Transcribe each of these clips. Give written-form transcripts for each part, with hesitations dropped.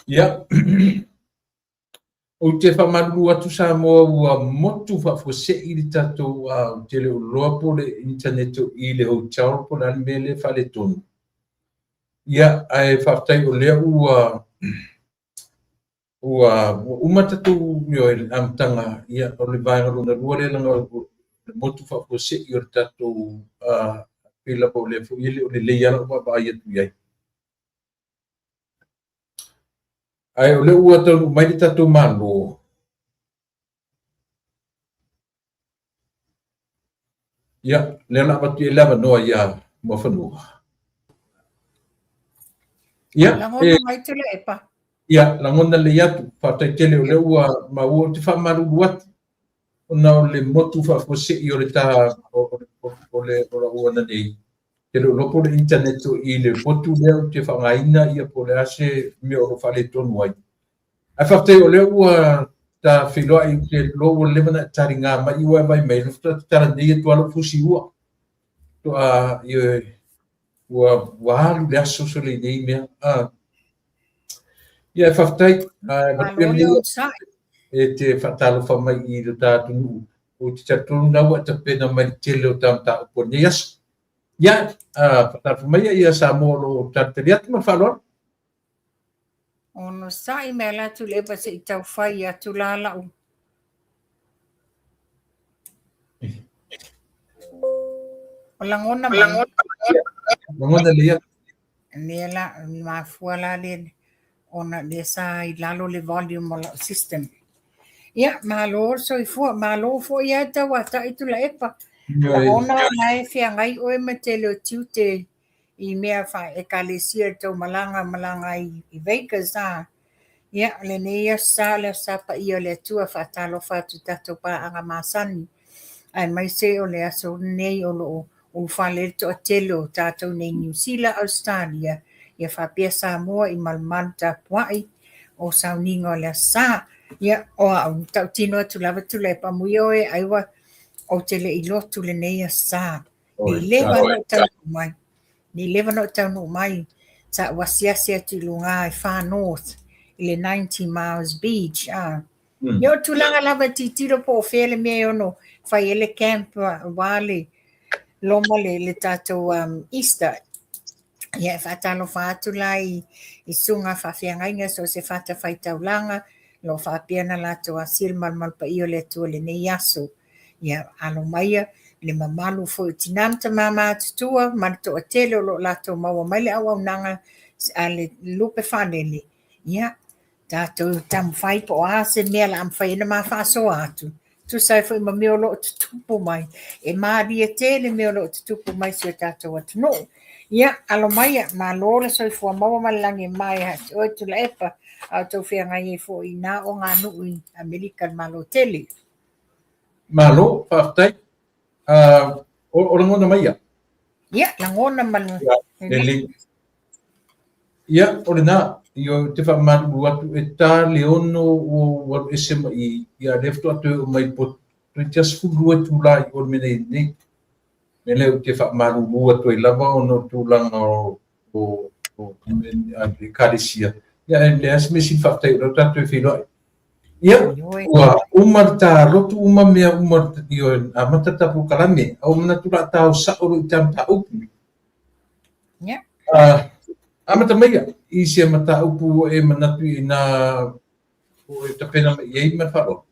Ia. O te whamaru atu sa moa ua motu whawhose i tatou te leo roa po le internet i le hotel po le mele whale tonu. Ia, ai whaftai o lea ua umatatou yo amtanga ia o le vaenga runa rua le langa motu whawhose i o tatou pila po le fu ile o le leiara o vai atu iai. Ai o le ua tau mai le tatou malo. Ia, le la patu e lava noa ia mo whanua. Ia, Langona mai te le epa. Ia, langona le atu, whātai tele o le ua ma ua te whamaru atu. O nao le motu whawhose i o le tā o le ua na nei. Tele o lopo le internet o i le potu leo te whangaina ia po le ase me o whale tonu ai. Ai whaftai o le ua ta whiloa i te loa levana tari ngā mai i ua vai mai. Lufta tara nei e tuala fusi ua. Toa i ua wahalu le aso so le nei mea. Ia e whaftai. E te whatalo whamai i le tātunu. O te tatunu nau a ta pena mai tele o tam ta upo nei aso. Ia, whatalo whamai ia sa mōro tatari atu ma whaloa. Ono sai me la tu le pa se i tau whai atu la lau. O langona mai. Langona lia. Nia la, mafua la le, ona le sa i lalo le volume o la system. Ia, malo so i fua, malo fua ia tau ata i tu la epa. Langona na e fia ngai oe me te leo tiu te i mea wha e ka le sia tau malanga i Vegas a. Ia, le neia sa le sa pa ia le tua wha talo wha tu tato pa anga masani. Ai mai se o le aso nei o lo o wha le to a telo tato nei New Zealand, Australia. Ia wha pia Samoa i malman ta puai o sauninga o le sa. Ia, o au tau tino atu lava tu le pa mui oe aiwa o te le ilotu le neia sa. Ni lewa no tau mai. Ni lewa no tau no mai. Ta wasiasi atu lunga i far north. I le 90 Miles Beach. Yo tulanga lava titiro po fele me ono. Fai ele camp wale. Loma le tato Easter. Ia whatalo whātulai I sunga whawhiangainga so se whata whai taulanga. Lo whapiana lato a silmal malpa io le tua le nei aso. Ia alo maia le mamalu fo tinanta mama tutua marto a tele lo lato maua mai le awa unanga a le lupe whanele. Ia tato tam whai po a se mea la am whai na ma whaso atu. Tu sai fo ma meo lo tutupu mai. E maari e tele meo lo tutupu mai se tato atu no. Ia alo maia ma lole so fo maua malangi mai ha o tu la epa a to fia ngai fo ina o nga nui American malo tele. Malo whaftai. O langona mai ia. Ia langona malo. Ia o le nā. Io te whamanu atu e tā leono o waru esema I a lefto atu o mai po tu just fulu atu lai o mene nei. Mele o te whamanu atu e lava o no tūlanga o Karisia. Ia e le asme si whaftai o tatu e whiloi. Ia ua umar tā rotu uma mea umar io a matatapu kalame. Au mana tula tau saoro I tam ta upu. Ia. Amata maia, I se mata upu e manatu I nā o e tapena mai ei ma wharo.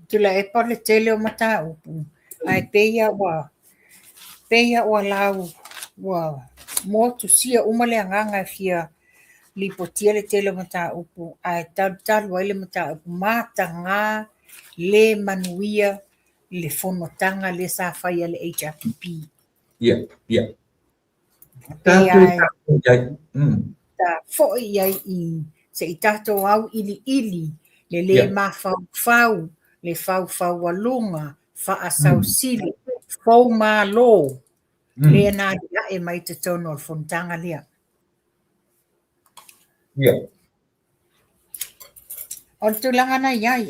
Tula e pole tele o mata upu. Ai peia ua lau ua motu sia umale anganga fia lipotia le tele o mata upu. Ai talu ai le mata upu. Mata ngā le manuia le fonotanga le sa whai le HRPP. Ia. Ta foi ai I se I tato au ili le mafau le fau walunga fa asau sili fau malo le na e mai te tono o fontanga lea. Ia. O tulanga na iai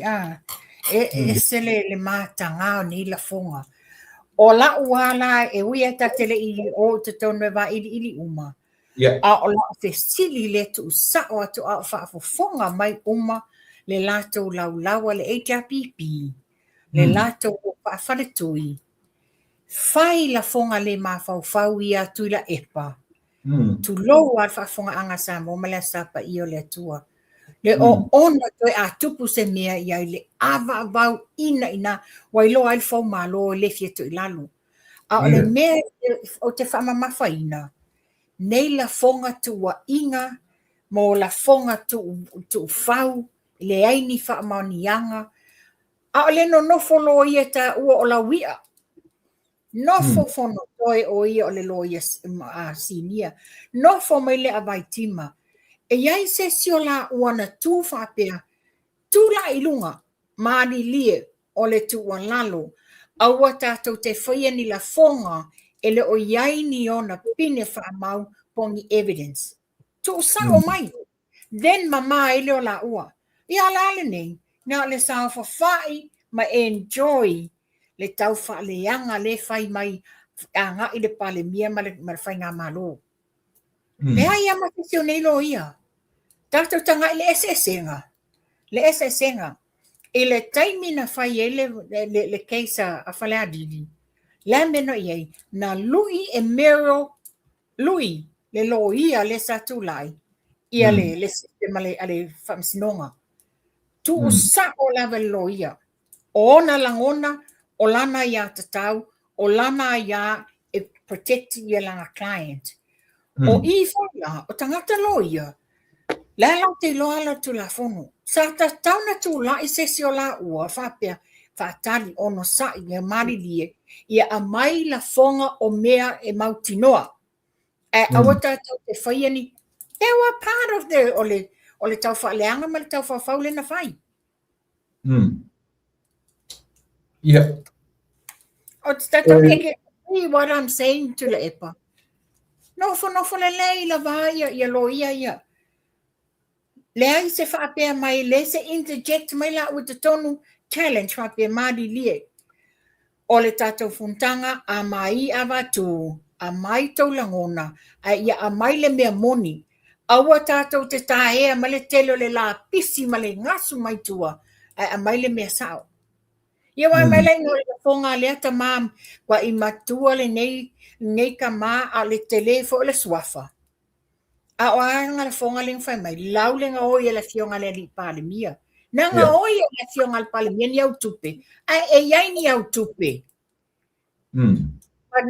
e se le matanga o ni la fonga. O la uala e uia ta tele I o te tono e wa ili uma. Yeah. A o la te sili le tu sa o atu a whaafofonga mai uma le lato laulawa le HRPP, le lato o whaafaretui. Whai la fonga le mawhauwhau ia tui la epa. Tu lou al whaafonga anga sa mo mele sapa i o le tua. Le o ona toi a tupu se mea ia le ava avau ina wailo al fau malo le fietu i lalu. A o le mea o te whamamawhaina. Nei la fonga tua inga, mo la fonga tu fau, le aini whaamanianga. A o le no nofo lo ia ta ua o la wia. Nofo fono toi o ia o le lo ia sinia. Nofo mai le avaitima. E iai se sio la uana tu whapea, tu la ilunga, maani lie o le tu wan lalo. Aua tātou te whaia ni la fonga, ele o iai ni ona pine whaamau pongi evidence. Tu sa o mai. Then mama ele o la ua. Ia la ale nei, na le sao whawhai, ma enjoy le tau whaaleanga le whai mai anga i le pale mia ma le whai ngā malo. Le hai ama kisio nei lo ia. Tātou tanga i le esesenga. Le esesenga. I le taimina whai le keisa a whale adidi. La meno iei, na lui e mero, lui, le lo ia le satulai, ia le sistema le whamsinonga. Tu sa o lava lo ia. O ona langona, o lana ia tatau, o lana ia e protect ia langa client. O i whaia, o tangata lo ia, la lau te loa la tu la fono. Sa ta tauna tu la i sesi o la ua, whapea, whaatari ono sa i a marilie, ia a mai la fonga o mea e mautinoa. E awata tau te whaia ni, they were part of the, o le tau whaaleanga ma le tau whawhaule na whai. Yeah. O te tatau keke, see what I'm saying to le epa. Nofo le lei la vaia, ia lo ia. Le ai se whaapea mai, le se interject mai la ua te tonu challenge whaapea maadi lie. O le tātou funtanga a mai a watu, a mai tau langona, a ia a mai le mea moni. Aua tātou te tāhea ma le telo le la pisi ma le ngasu mai tua, a mai le mea sao. Ia wai mai le ngoi le fonga le ata mam, wa i matua le nei ka maa a le telefo le swafa. A o anga le fonga le ngwhai mai, lau le nga oi le fionga le li pale mia. Na nga oi le fionga le pale mia ni au tupe. A iai ni au tupe.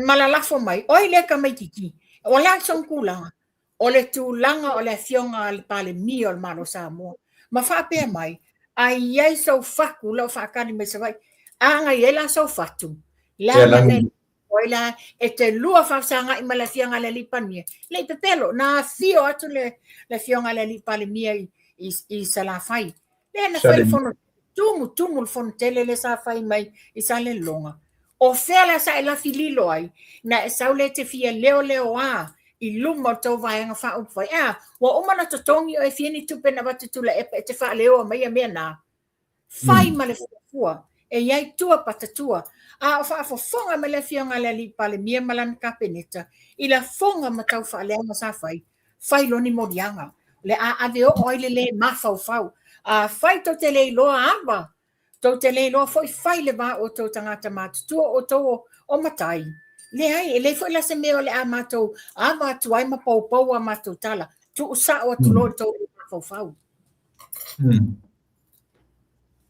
Malalafo mai, oi le ka mai tiki. O la son kulanga. O le tu langa o le fionga le pale mia o le mano sa mua. Ma whapea mai, a iai sau faku lau whakani me sa vai. Anga i la sau fatu. La mane. Oila e te lua whasanga i mala fianga le lipania. Le pepelo, na fio atu le fianga le lipale mia i salafai. Le na whai fono tumu fono tele le sa whai mai i sale longa. O whela sa e la fililo ai, na e saule te fia leo a, i luma o tau vaenga wha upwai. Wa umana to tongi o e fieni tupe na watu tula e te wha leo a mea na. Whai male fua, e iai tua patatua. A whaafonga me le fionga le li pale mia malan kapeneta. I la fonga ma tau whaaleanga sa whai. Whai loni morianga. Le a aveo oile le mawhau. A whai tau te le loa ava. Tau te le loa foi whai le wā o tau tangata mātutua o tau o matai. Le ai, le foi la se meo le a mātou. A mātou ai ma pau a mātou tala. Tu usa o tu lo tau le mawhau.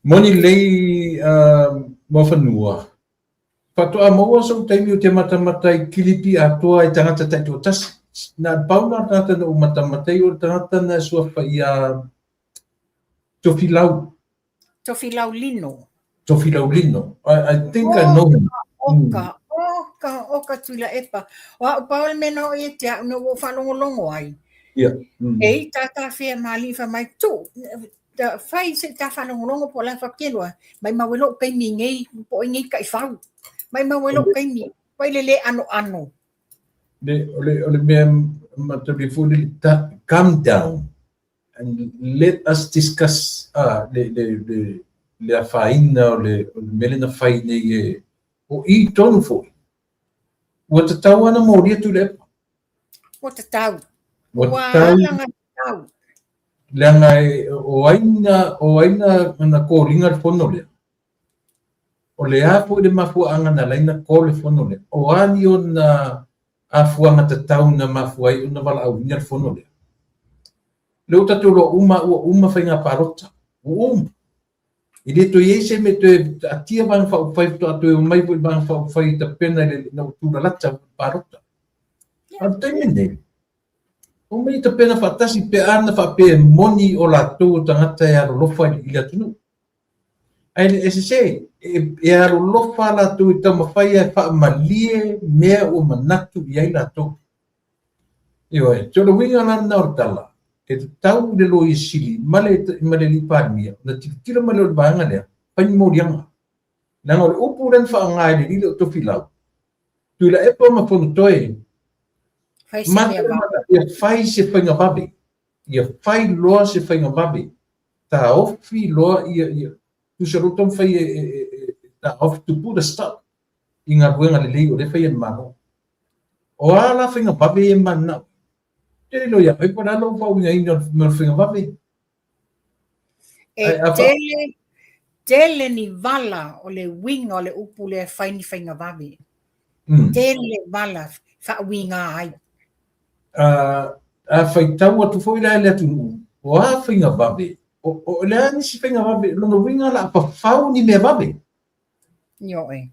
Moni lei mawhanua. Patoa maua sa utaimi o te matamatai kilipi atoa i tangata taito tasi. Na pauna tangata na matamatai o tangata na suafa i a Tofilau. Tofilau Lino. Tofilau Lino. I think I know him. Oka tula epa. Wa paul meno e te au no whanongolongo ai. Yeah. E tata whea malifa mai tu. Whai se ta whanongolongo po la whakelua. Mai mawelo kai mi ngei po ngei kai whau. Mai mawelo kai mi. Wai le ano. Ole mea matarifu calm down and let us discuss le afaina o le melena faina i o I tonu foi. Ua tatau ana mauria tu lepa. Ua tatau. Ua langa tau. Langa o aina na koringa le fono le. O le apu le mafuanga na laina ko le fono le. O ani o na afuanga tatau na mafuai o na wala au le fono le. Le uta tulo uma whainga parota. I le to yese me te atia bang fa fai to atu mai pui bang fa fai ta pena le na utura lata parota. Al temene. O mai ta pena fa tasi pe ana fa pe moni o la tu tangata ya lo fa i la tunu. Ai le se e aro lo fa la tu ta ma fai fa malie me o manatu i la tu. Io e to lo winga na nortala. E tau le lo i sili male li parmia na tira male o banga le pa ni morianga. Na ngol upu ren fa ngai le lo to filau. Tu la e pa ma fon toe. Ia fai se whainga wabe. Ia fai loa se whainga wabe. Ta ofi loa ia tu se rotom fai ta off to put a stop. I ngā buenga le lei o le whai e mano. O ala whainga wabe e mana. Tere lo ia, oi pora lo whau inga ina me whainga wabe. Tele ni vala o le winga o le upu le whainga wabe. Tele vala wha winga ai. A whai tau atu fo ila ele atu o a whainga wabe. O le ani si whainga wabe, lono winga la pa whau ni mea wabe. Yo e.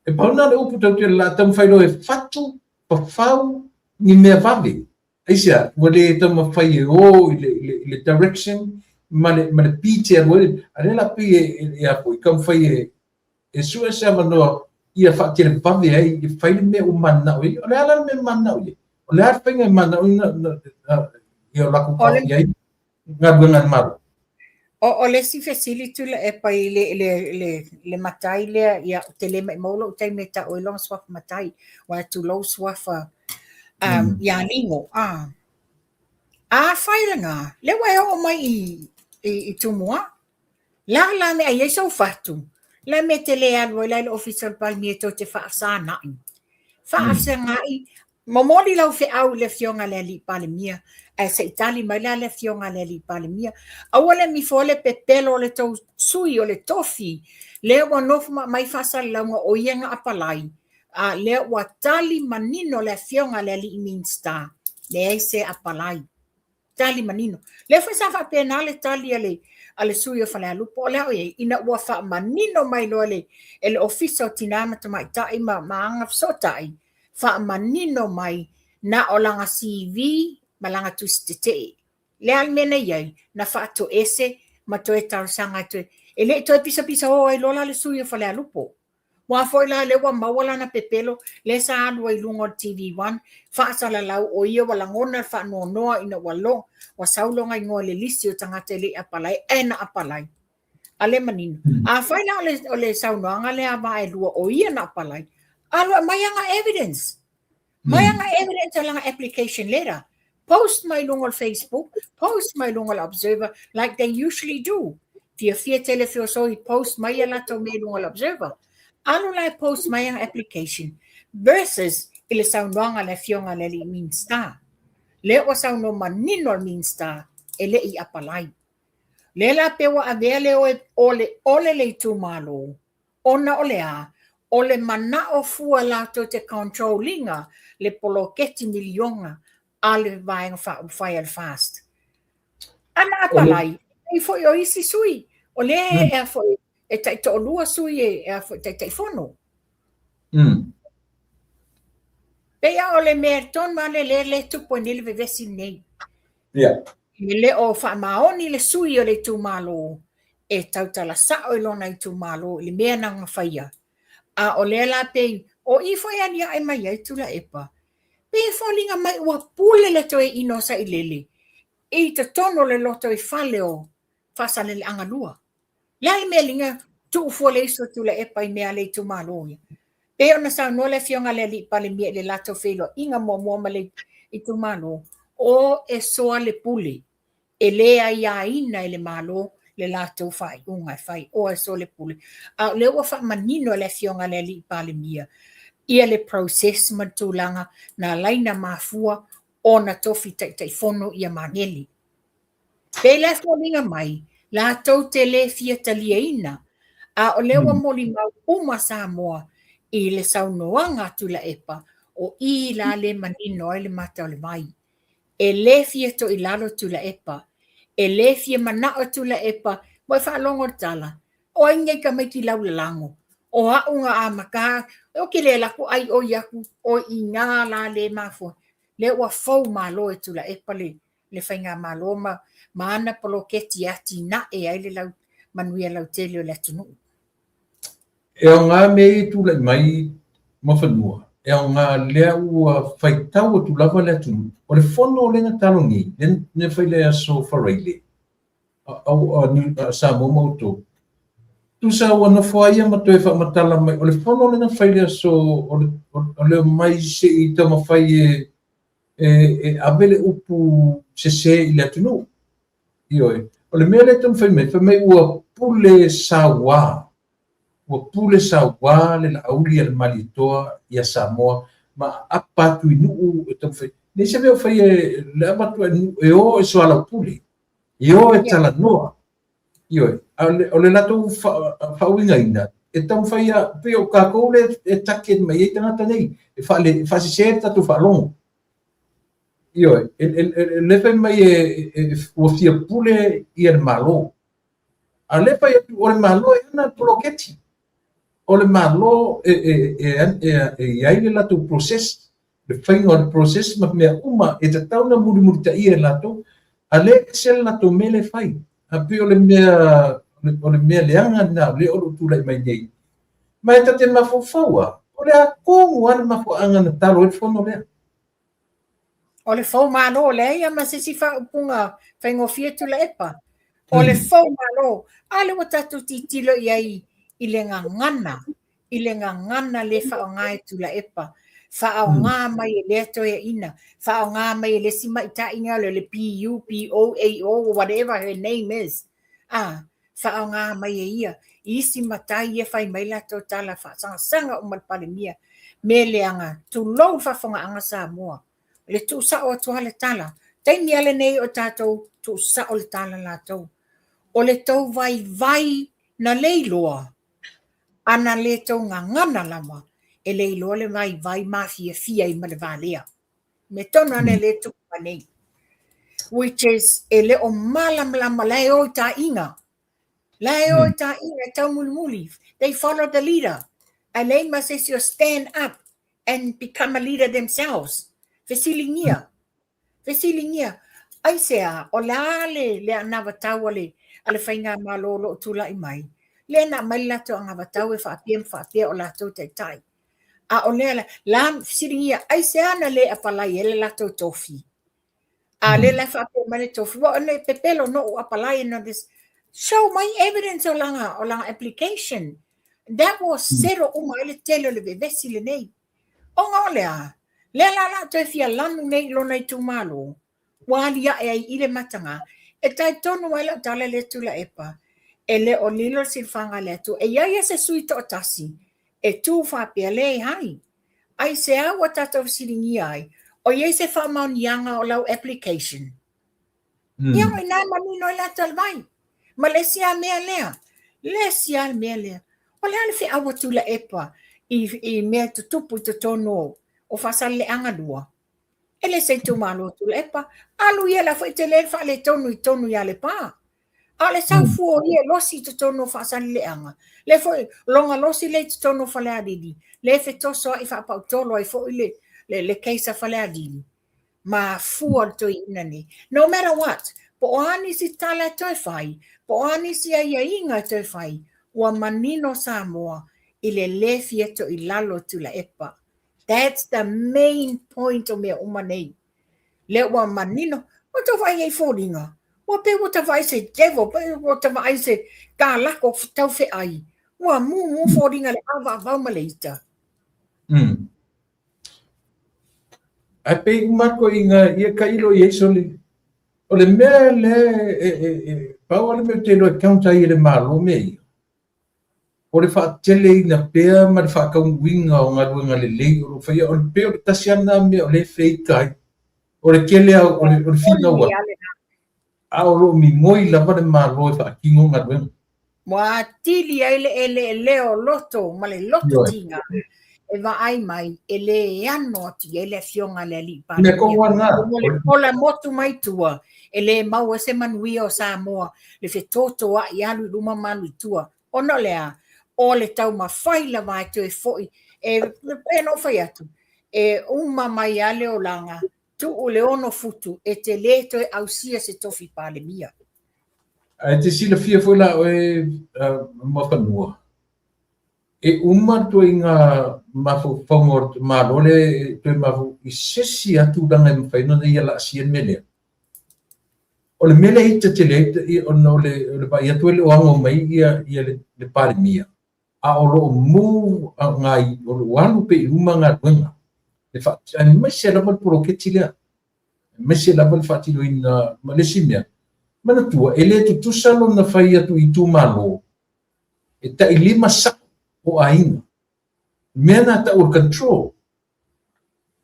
E pauna le upu tau te la tam whailo e whatu pa whau ni mea wabe. Aisia, wale tama whai e o le direction, ma le pite a wale, a le la pi e apo, i kam whai e sua sa manoa, ia whati le wabe ai, i whai le mea o mana oi, o le ala me mana oi. O le whainga mana oi i o laku kau iai, ngā buenga maru. O le si facility le e pai le matai le ia te le mai molo te me ta o long swap matai wa tu low swap ia lingo a whailanga le wai o mai i tumua la me ai so fatu la me te le alu le official palmie to te whaasana whaasanga i momoli lau fe au le fionga le li palemia e se itali mai le fionga le li palemia awale mi fole pepelo le to sui o le tofi le wa nof mai fasa launga o yenga apalai a le wa tali manino le fionga le li minsta le se apalai tali manino le fa sa fa penale tali ale sui o fale lupo le o ina wa fa manino mai lo le el officio tinama mai tai ma anga sotai fa manino mai na olanga CV malanga tustete le almena yai na fa to ese ma to eta sanga to ele to pisa o ai lola le suyo fa le lupo wa foi la le wa mawala na pepelo le sa anu ai lungo TV1 fa sala lau o ia wala ngona fa no ina walo wa saulo ngai ngo le lisio tangata le apalai ena apalai ale manino a foi la le sauno anga le ava e lua o ia na apalai alo mayanga evidence alanga application letter post my lungal Facebook post my lungal observer like they usually do via telefon so post my lato me lungal observer alo la post my application versus ile saunanga le fionga le minsta le o sauno manino minsta ele I apalai le la pewa avele ole le tu malo ona olea ole mana o fua lato te controllinga le poloketi milionga ale vaenga fai al fast ana apalai e foi o isi sui ole e foi e tai to lua sui e foi tai fono pe ya ole merton male le tu ponil vevesi nei le o fa maoni le sui o le tu malo e tautala sa o lona I tu malo le mena nga faia a o le la pe o I foi ania e mai ai tu la epa pe folinga mai wa pule le to e ino sa ilele e te tono le loto e fale o fasa le anga lua lai melinga tu fole so tu la epa I mea le tu malo pe ona sa no le fionga le li pale mie le lato felo inga mo male I tu malo o e soa le pule e le ia ina le malo le lato fai unga fai o e so le pule a le wa fa manino le fionga le li pale mia ia le process matulanga na laina mafua ona tofi taifono ia mangeli. Pela folinga mai, la tau te le fia talieina, a o lewa moli mau uma Samoa i le saunoanga tula epa, o i la le manino le mata o le mai. E le fia to i lalo tula epa, e le fia manao tula epa, mo fa longo tala, o inge ka mai ki lau lango, o haunga a maka, o ki le laku ai o yaku, o i ngā la le mafo, le ua fau malo e tula epa le whainga malo ma ana polo keti ati na e ai le lau manuia lau tele o le atunu. E o ngā mei tu lai mai mawhanua. E o ngā lea ua whaitau atu lava le atunu. O le whono o lenga talongi, ne whaile aso whareile. Au sa mo mauto. Tu sa ua na whaia matoe whamatala mai. O le whono o lenga whaile aso o le mai se i tama whai e abele upu se i le atunu. Ioi. O le mea le tama whai ua pule sa wā. Ua pule sa wā le la auli al malitoa ia Samoa ma apatu i nuu e tama whai. Nei se mea whai le amatu e o e soala pule. E o e tala noa. Ioi. O le lato whauinga ina. E tama whai a pe o kākou le e take mai e tangata nei. E whasi se tatu whalongo. Ioi. Le whai mai ua fia pule i al malo. A le whai o le malo e ana poloketi. O le malo e ai le lato proses, le whainga o le proses ma mea uma e te tauna muri ta ia lato, a le se lato me le whai. A pi o le mea leanga na le o tūlai mai nei. Ma e te mawhawhaua, o le a kongu ana mawhaanga na talo e whono lea. O le whau malo le ia ma se si whaupunga whaingofia tula epa. O le whau malo, ale o tatu titilo iai i le ngangana le whao ngai tula epa. Whao ngā mai e le ato e ina. Whao ngā mai e le sima i ta inga le PU, POAO, whatever her name is. Whao ngā mai e ia. Isi matai e whai mai lato tala sanga o malpalemia. Me leanga, tu lau whafonga anga Samoa. Le tu sa o tua le tala. Taimi ale nei o tātou tu sa o le tala latou. O le tau vai na leiloa. Ana le tau ngana lama. E leiloa le vai mafia fia i malevalea. Me tona ane le tu panei. Which is e le o malam lama lai o ta inga. Lai o ta inga tau muli. They follow the leader. And they must stand up and become a leader themselves. Fesilingia. Ai sea, o le anava tau ale whainga malolo tula i mai. Le na mai lato anga watau e whaapia o lato tai. A o le la fesilingia, ai sea na le apalai ele lato tofi. A le la whaapia mane tofi. Wa ne pepelo no o apalai na this. Show my evidence o langa application. That was zero uma ele tele le vevesi le nei. O ngā lea. Le la te fia lanu nei lo nei tu malo. Walia e ai ile matanga. E tai tonu wala tala le tula epa. E le o lilo silfanga le tu. E ia se suito o tasi. E tu whapia le hai. Ai se awa tato siringi ai. O ia se whamaunianga o lau application. Ia o ina manino i la talmai. Ma le sia mea lea. Le sia mea lea. O le ale fe awa tula epa. I mea tutupu i tono o fasal le anga dua. Ele se tu malo tula epa. Alu ia la fai te le fa le tonu ia le pa. Ale sau fuo ia losi tono fasal le anga. Le foi longa losi le tono fa le adidi. Le fe toso i fa pa tolo i fo le keisa fa le adidi. Ma fuo to inani. No matter what. Po ani si tala toi fai. Po ani si ia inga toi fai. Ua manino Samoa i le lefia to i lalo tula epa. That's the main point o mea umanei. Le ua manino, o ta vai ei fōringa. Ua pe o ta vai se devo, pe o ta vai se ka lako tau fe ai. Ua mu fōringa le awa vau maleita. Ai pe umako inga ia ka ilo i eiso le. O le mea le pau ale me te loa kaunta i le malo mea. O le whaatele i na pēr ma le whaakaunguinga o ngā ruenga le lei o whaia o le pēr o le tasiana mea o le wheikai. o le kele o le fina wa a o lo mi moi la va ma lo fa kingo nga wen Wa tili ele leo loto, ma le loto tinga. E va ai mai, ele ano ati, ele fionga le li pale. me ko wana Le pola motu mai tua, ele mau se manuia o Samoa, le fe toto a i alu luma manu tua. Ono lea, o le tau ma whaila vai tu e foi, e no whai atu, e uma mai ale o langa, tu o le ono futu, e te leto e ausia se tofi pale mia. ai te sila fia foi la o e mafanua e uma to inga mafu fongor ma role to mafu isesi atu danga me fai no ia la sien mele o le mele ita te le o no le ba ia to le o mai ia le pare mia a o lo mu ngai o lo wanu pe uma nga wenga le fa ani mai se la pro ke tila mai se la fa tilo in malesimia mana tua ele tu salo na fai atu i tu malo e ta i lima sa o ainga mena ta ur control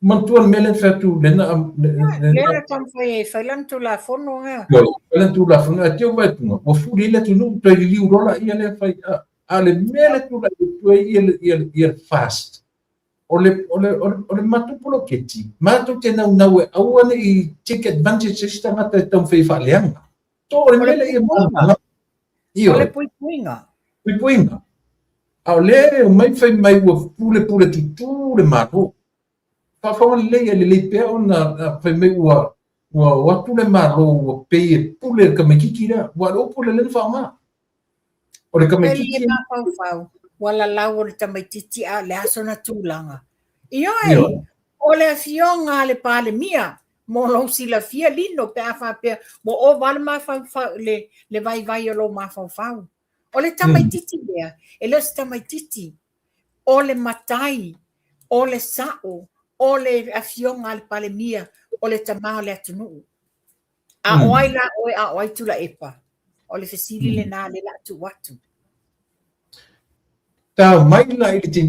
man tua mele fa tu lena Lena tam fai lan tu la fono nga. lena tu la fono a tio vai tu o fu le tu no to i liu rola ia le fai ale mele tu la tu ia fast ole matu polo keti matu te na e awane i take advantage sta ngata tam fai fa leanga to le mele ia mana io Ole puinga. Puinga. Au le mai fai mai ua pule tu le maro. Fa le pe ona fai mai ua watu le maro ua pe pule ka mekikira ua lo pule le fa ma. O le ka mekikira. Ele fau wala lau o le tamaititi a le aso na tūlanga. Ioi, o le fionga le pale mia, mo lo sila fia lino pe a fa pe, mo o wale ma fau le vai o lo ma fau. O le tamaititi bea, e le tamaititi, o le matai, o le sao, o le afionga le pale mia, o le tamao le atunu. A oaila oe a oaitu la epa, o le fesili le nā le la tu watu. Ta mai la i te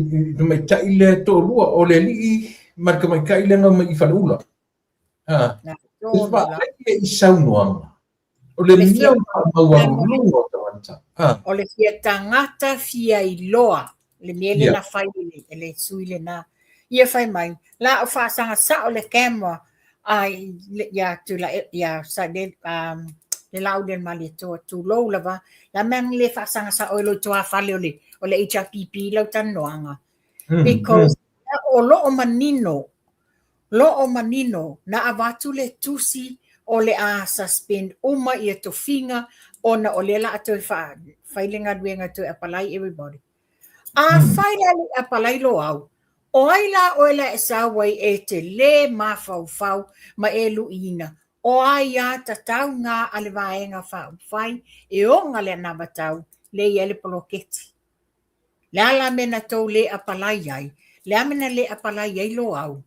mai tai le to lua o le li marka mai kai le ngam i falula. Ispa i saunoanga. O le mia mawarulungo tawanta. O le fia tangata fia i loa, le miele na fai le sui le na. Ia fai mai, la o fa sanga sa o le camera, ya tu la ya sa le lauden ma le tu lo lava, la men le fa sanga sa o lo tu a fale o le HRPP lo tanoanga. Because o lo o manino na avatu le tusi o le a suspend uma ia to finga ona o le la ato failinga duenga to apalai everybody. Faila le apalai lo au. Oila oila esa wai e te le mafau ma e luina. O aia tatau ngā ale vaenga fai e o ngā le nabatau le ele poloketi. Le ala mena tau le apalai ai. Le amena le apalai ai lo au.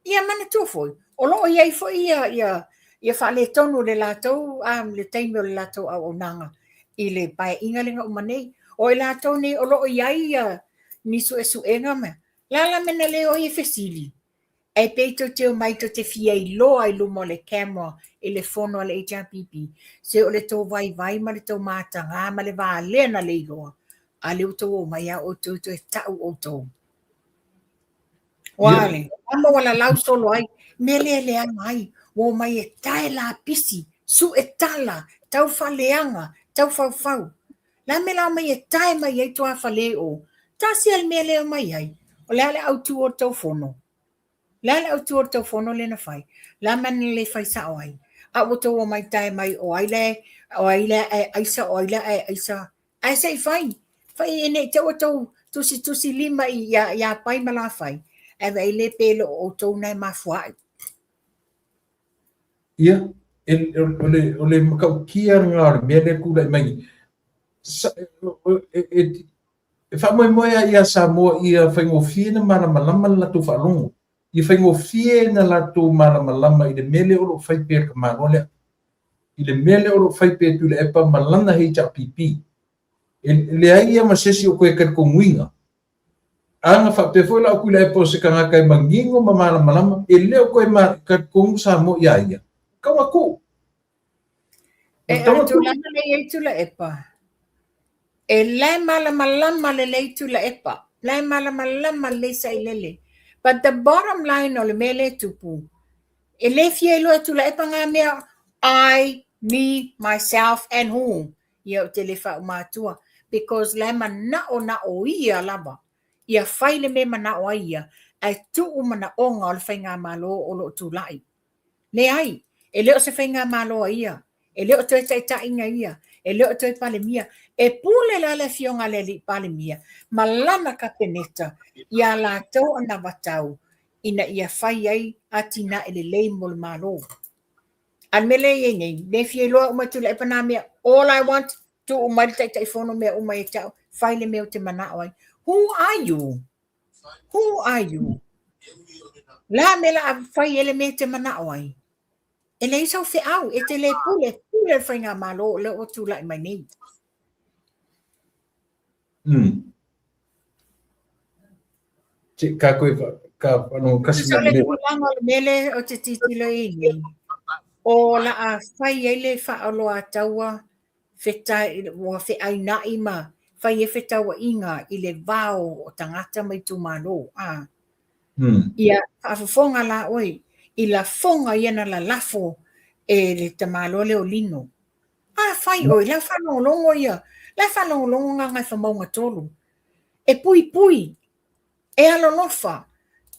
Ia mana tu foi. O lo iai foi ia fa le tonu le latou le taimi o le latou au nanga i le pae inga lenga umanei. O i latou nei o lo iai nisu e suenga me. Lala mena le o i fesili. E peito te o mai to te fia i loa i lumo le camera i le fono le HRPP. Se o le tau vai ma le tau mātanga ma le vā lena le iloa. A le uto o mai a o tau e tau o tau. Wale, ama wala lau solo ai, mele le ai, wo mai e tae la pisi, su e tala, tau faleanga, tau fau. La me la mai e tae mai ai toa fale o, tasi al mele o mai ai, o le ale au tu o tau fono. Le ale au tu o tau fono le na fai, la mani le fai sa o ai, a o tau o mai tae mai o aile e aisa, aisa i fai ene te o tau tusi lima i ya pai mala fai. Ave le pelo o tona mafua. Ia, ole makau kia ngā mele kula mai. E wha moe ia Samoa ia whaingofie na malamalama la tu whalongo. Ia whaingofie na la tu malamalama i le mele o lo whaipe ka marolea. I le mele o lo whaipe tu le epa malana hei HRPP. Le ai ia masesi o koe kar konguinga. anga fa pe foi la kula e po se kanga kai mangingo mamala malama e leo ko e ma ka kong sa mo ia ia ka wa ko e tu la le tu la epa e le malama le tu la epa le malama le sai lele but the bottom line o le mele tupu e le fie lo tu la epa nga mea I, me, myself and who ia o te le fa matua because le mana o ia lava ia fai le me mana o ia ai tu mana onga o le fai ngā malo o lo tu lai le ai e leo se fai ngā malo ia e leo toi tai inga ia e leo toi pale mia e pule la le fionga le li pale mia malana ka peneta ia la tau ana watau ina ia fai ai atina ele lei mol malo an mele ye nei le fie lo uma tu le pana mea all I want to uma tai fono mea uma e tau fai le mea te mana oi who are you la mela fai ele mea te mana oi e le sau fe au e te le pule fai ngā malo le o tu lai mai nei ka koe ka no kasi na le kulango le mele o te titilo i nei o la a fai ele fa alo a taua fetai o fe ai na ima fai e fetaua inga i le vao o tangata mai tu malo ia afofonga la oi i la fonga iana la lafo e le tamalo le o lino fai oi la whanolongo ia la whanolongo nga ngai whamaunga tolu e pui e alonofa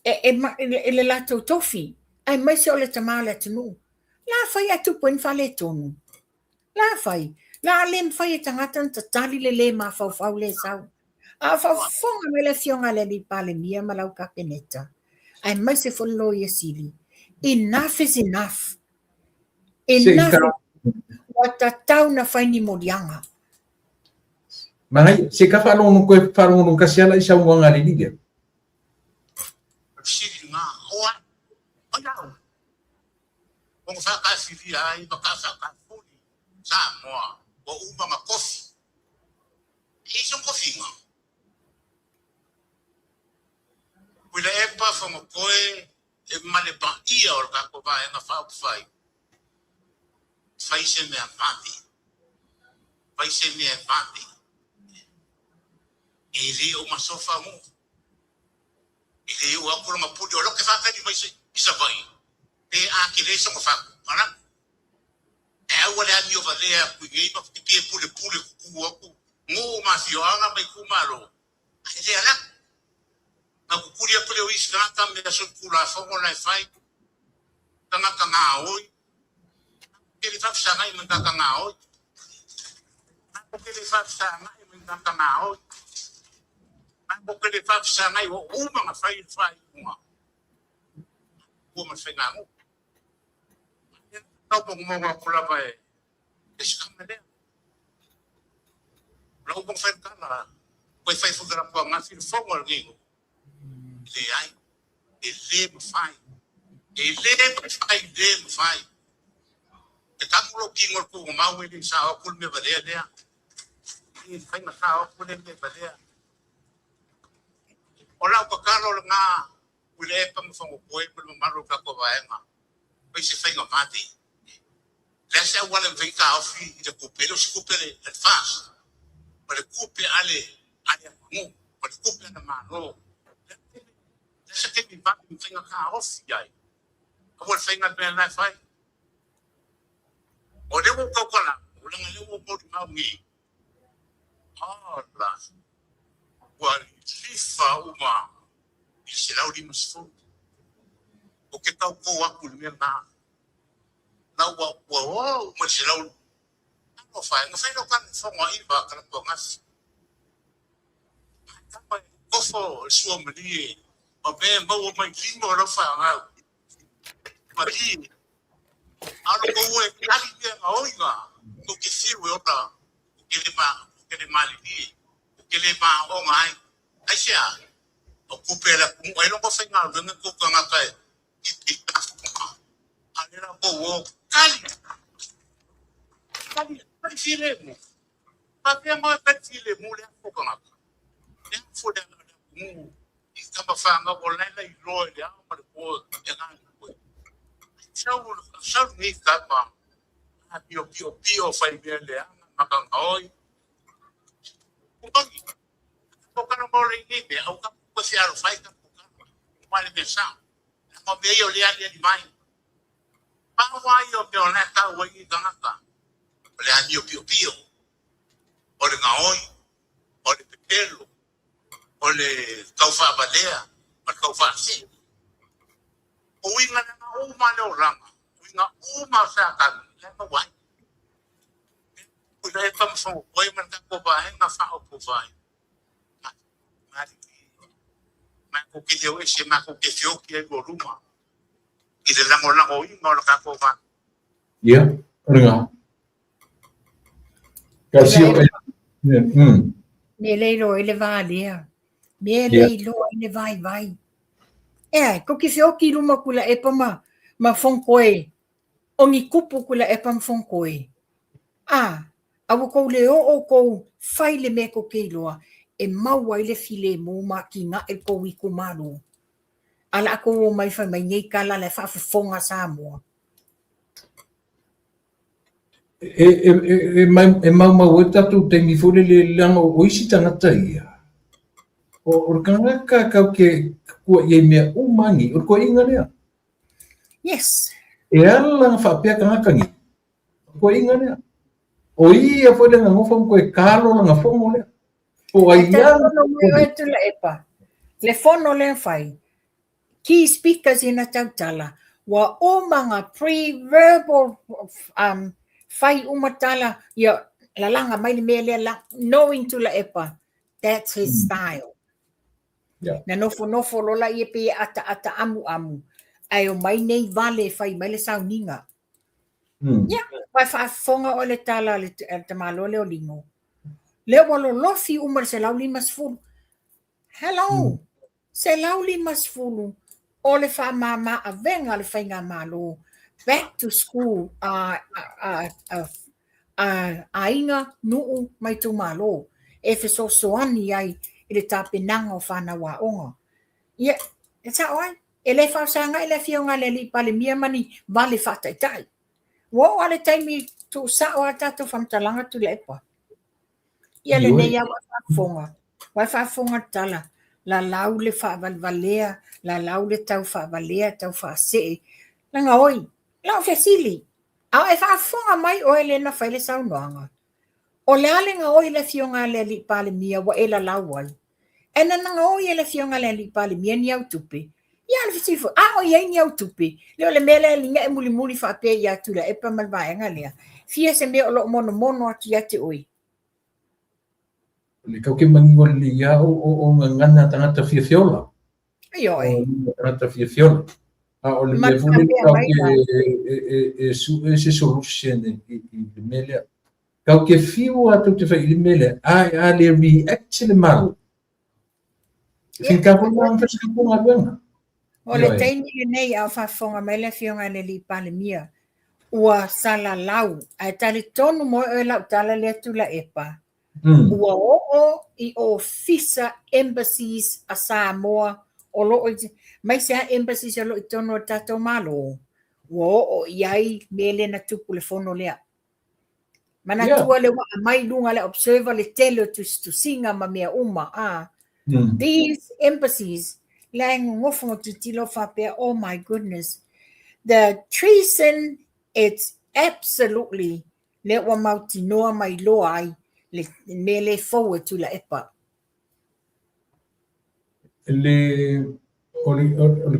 e le lato tofi ai mai se o le tamale atunu la fai atu poin fale tonu la fai la lem fai tangata tatali le ma fau le sau a fonga me le fionga le li pale mia malau ka peneta ai mai se follow ye sili enough is enough wata tau na fai ni modianga mai se ka falo no ko falo no kasiala isa un ngari liga sili nga oa o Kung sa kasili ay makasa kafuli sa mo o mga kofi. Isang kofi nga. Wala epa fa mo koe e malepa ia or kako ba nga fa fai. Fai se me apati. Fai se me apati. Ili o masofa mo. Ili o ako nga pudi o lo ke fa ka di mai isa bai. E akile so fa ana e wala mi over there ku ngi pa ti pule ku mo ma si anga mai ku malo e ala na ku kuria pule o isla ta me so ku la fo na fai tanga tanga oi ke li fa sa ngai mun tanga oi ke li fa sa ngai mun tanga oi ma ke li fa sa ngai o ma fai ma ku ma fai ngai Kau pun mau pula baik. Sekarang ada. Lau pun faham kala. Kau faham fugara kau ngasih formal ni. Leai, ele fai. Kamu lo kingol ku mau ini sa aku me balea dia. Ini fai na sa aku me balea. Ola ko kalo nga. Wile pa mo fango koi mo maro ka ko bae nga. Kau se fai nga mati. Lesa wala vika ofi de kupelo skupele advance. Para kupe ale mo, para kupe na mano. Lesa ke mi ba mi tinga ka ofi ai. Abo finga ben na fai. O de ko kola, ulang le mo ko ma ngi. La. Wal fifa uma. Isilau di masfu. O ke tau ko wa kulmena. Na wa masilaw ano fai no fai no kan fo mo iba kan to ngas pa ko fo suo mali o be mo mai limo ro fa nga mali ano ko we kali be nga oiga to ke si we ota ke le mali ke le ba o ngai ai sia o kupela ku ai no ko fai nga no ko ka nga kai i alera ko kali filemu tapi yang mau kecil mu le ko kan apa yang sudah ada mu kama whanga o lena I roe le au ma le po e ngā koe. Sau ni kama a pio whai mea le anga maka ngaoi. Kupangi. Kukana mōre I me au ka kuka se aro whai ka kukana. Mwane me sa. Nā me o le ali ni mai. Pawai o me o le ka wai I kangaka. O le ani o pio. O le ngaoi. O le pepelo. O le kauwha balea. Ma kauwha si. O inga na uma le o ranga. O inga uma sa kami. Lema wai. Ula e pamfo. Oi man kako ba he na wha o po vai. Mako ki leo e se mako ke fio ki e go ruma. I le lango inga o la kako ba. Yeah, ringa. Kasio Me leilo I le vālea. Me leilo I le vai. Ko ki fio ki ruma kula e pa ma whonkoe. O ngi kupu kula e pa whonkoe. Awa kou le o kou whai le me ko keiloa. E maua I le file mō ma ki ngā e kou I kumaro. Ala ako o mai whai mai ngei kala le whawhawhonga sa mua. e mau e tatu te mi fole le langa o isi tangata ia. O kangaka kau ke kua iei mea umangi, o kua inga lea. Yes. E ala langa whapea kangaka ngi. O kua inga lea. O ia fole nga ngofam koe kalo langa whongo lea. O ai ia. Le fono le whai. Key speakers ina tautala. Wa o manga pre-verbal whai umatala. Ia lalanga mai me le la knowing to la epa. That's his style. Yeah. Na nofo lola ia pe ata amu. Ai o mai nei vale whai mai le sauninga. Yeah, vai whaafonga o le tala le te malo le o lingo. Leo walo lofi umar se lau limas fulu. Hello. Se lau limas fulu. O le whaamama a venga le whainga malo. Back to school. Ainga nuu mai tu malo. E wheso soani ai I le tāpenanga o whanawa onga. Yeah, it's how I. E le whaasanga I le fionga le li pale mia mani vale whataitai. Wo ale taimi tu sa o tato whamtalanga tu le epa. Ia le nei awa whaafonga. Wai whaafonga tala. La lau le whaavalvalea. La lau le tau whaavalea, tau whaasee. Langa oi. Lau whasili. Au e whaafonga mai o ele na whaile saunoanga. O le alenga oi le fionga le li pale mia wa e la lau ai. E nanga oi le fionga le li pale mia ni au tupe. Ia le fisifu. O iei ni au tupe. Leo le mele linga e muli whaapea I atu la epa malvaenga lea. Fia se mea o lo mono atu ia te oi. Le kau ke mangiwa le ia o ngana tangata fiafiola. Aioi. Tangata fiafiola. O le me fule kau ke se solution I le mele. Kau ke fiu atu te whai I le mele. A le react le maru. Whika wala ang whaskapunga luenga. O le teini nei au whaafonga mai le fionga le li pale mia. Ua sala lau. Ai tali tonu mo e lau tala le atu la epa. Ua o I ofisa embassies a Samoa. O lo mai sea embassies o lo I tono tato malo. Ua o iai mele na tupu le fono lea. Mana tua le wa mai lunga le observer le tele tu singa ma mea uma. These embassies lang ngofongo titilo whapea, oh my goodness. The treason, it's absolutely le wa mauti noa mai loa ai le mele forward to la epa. Le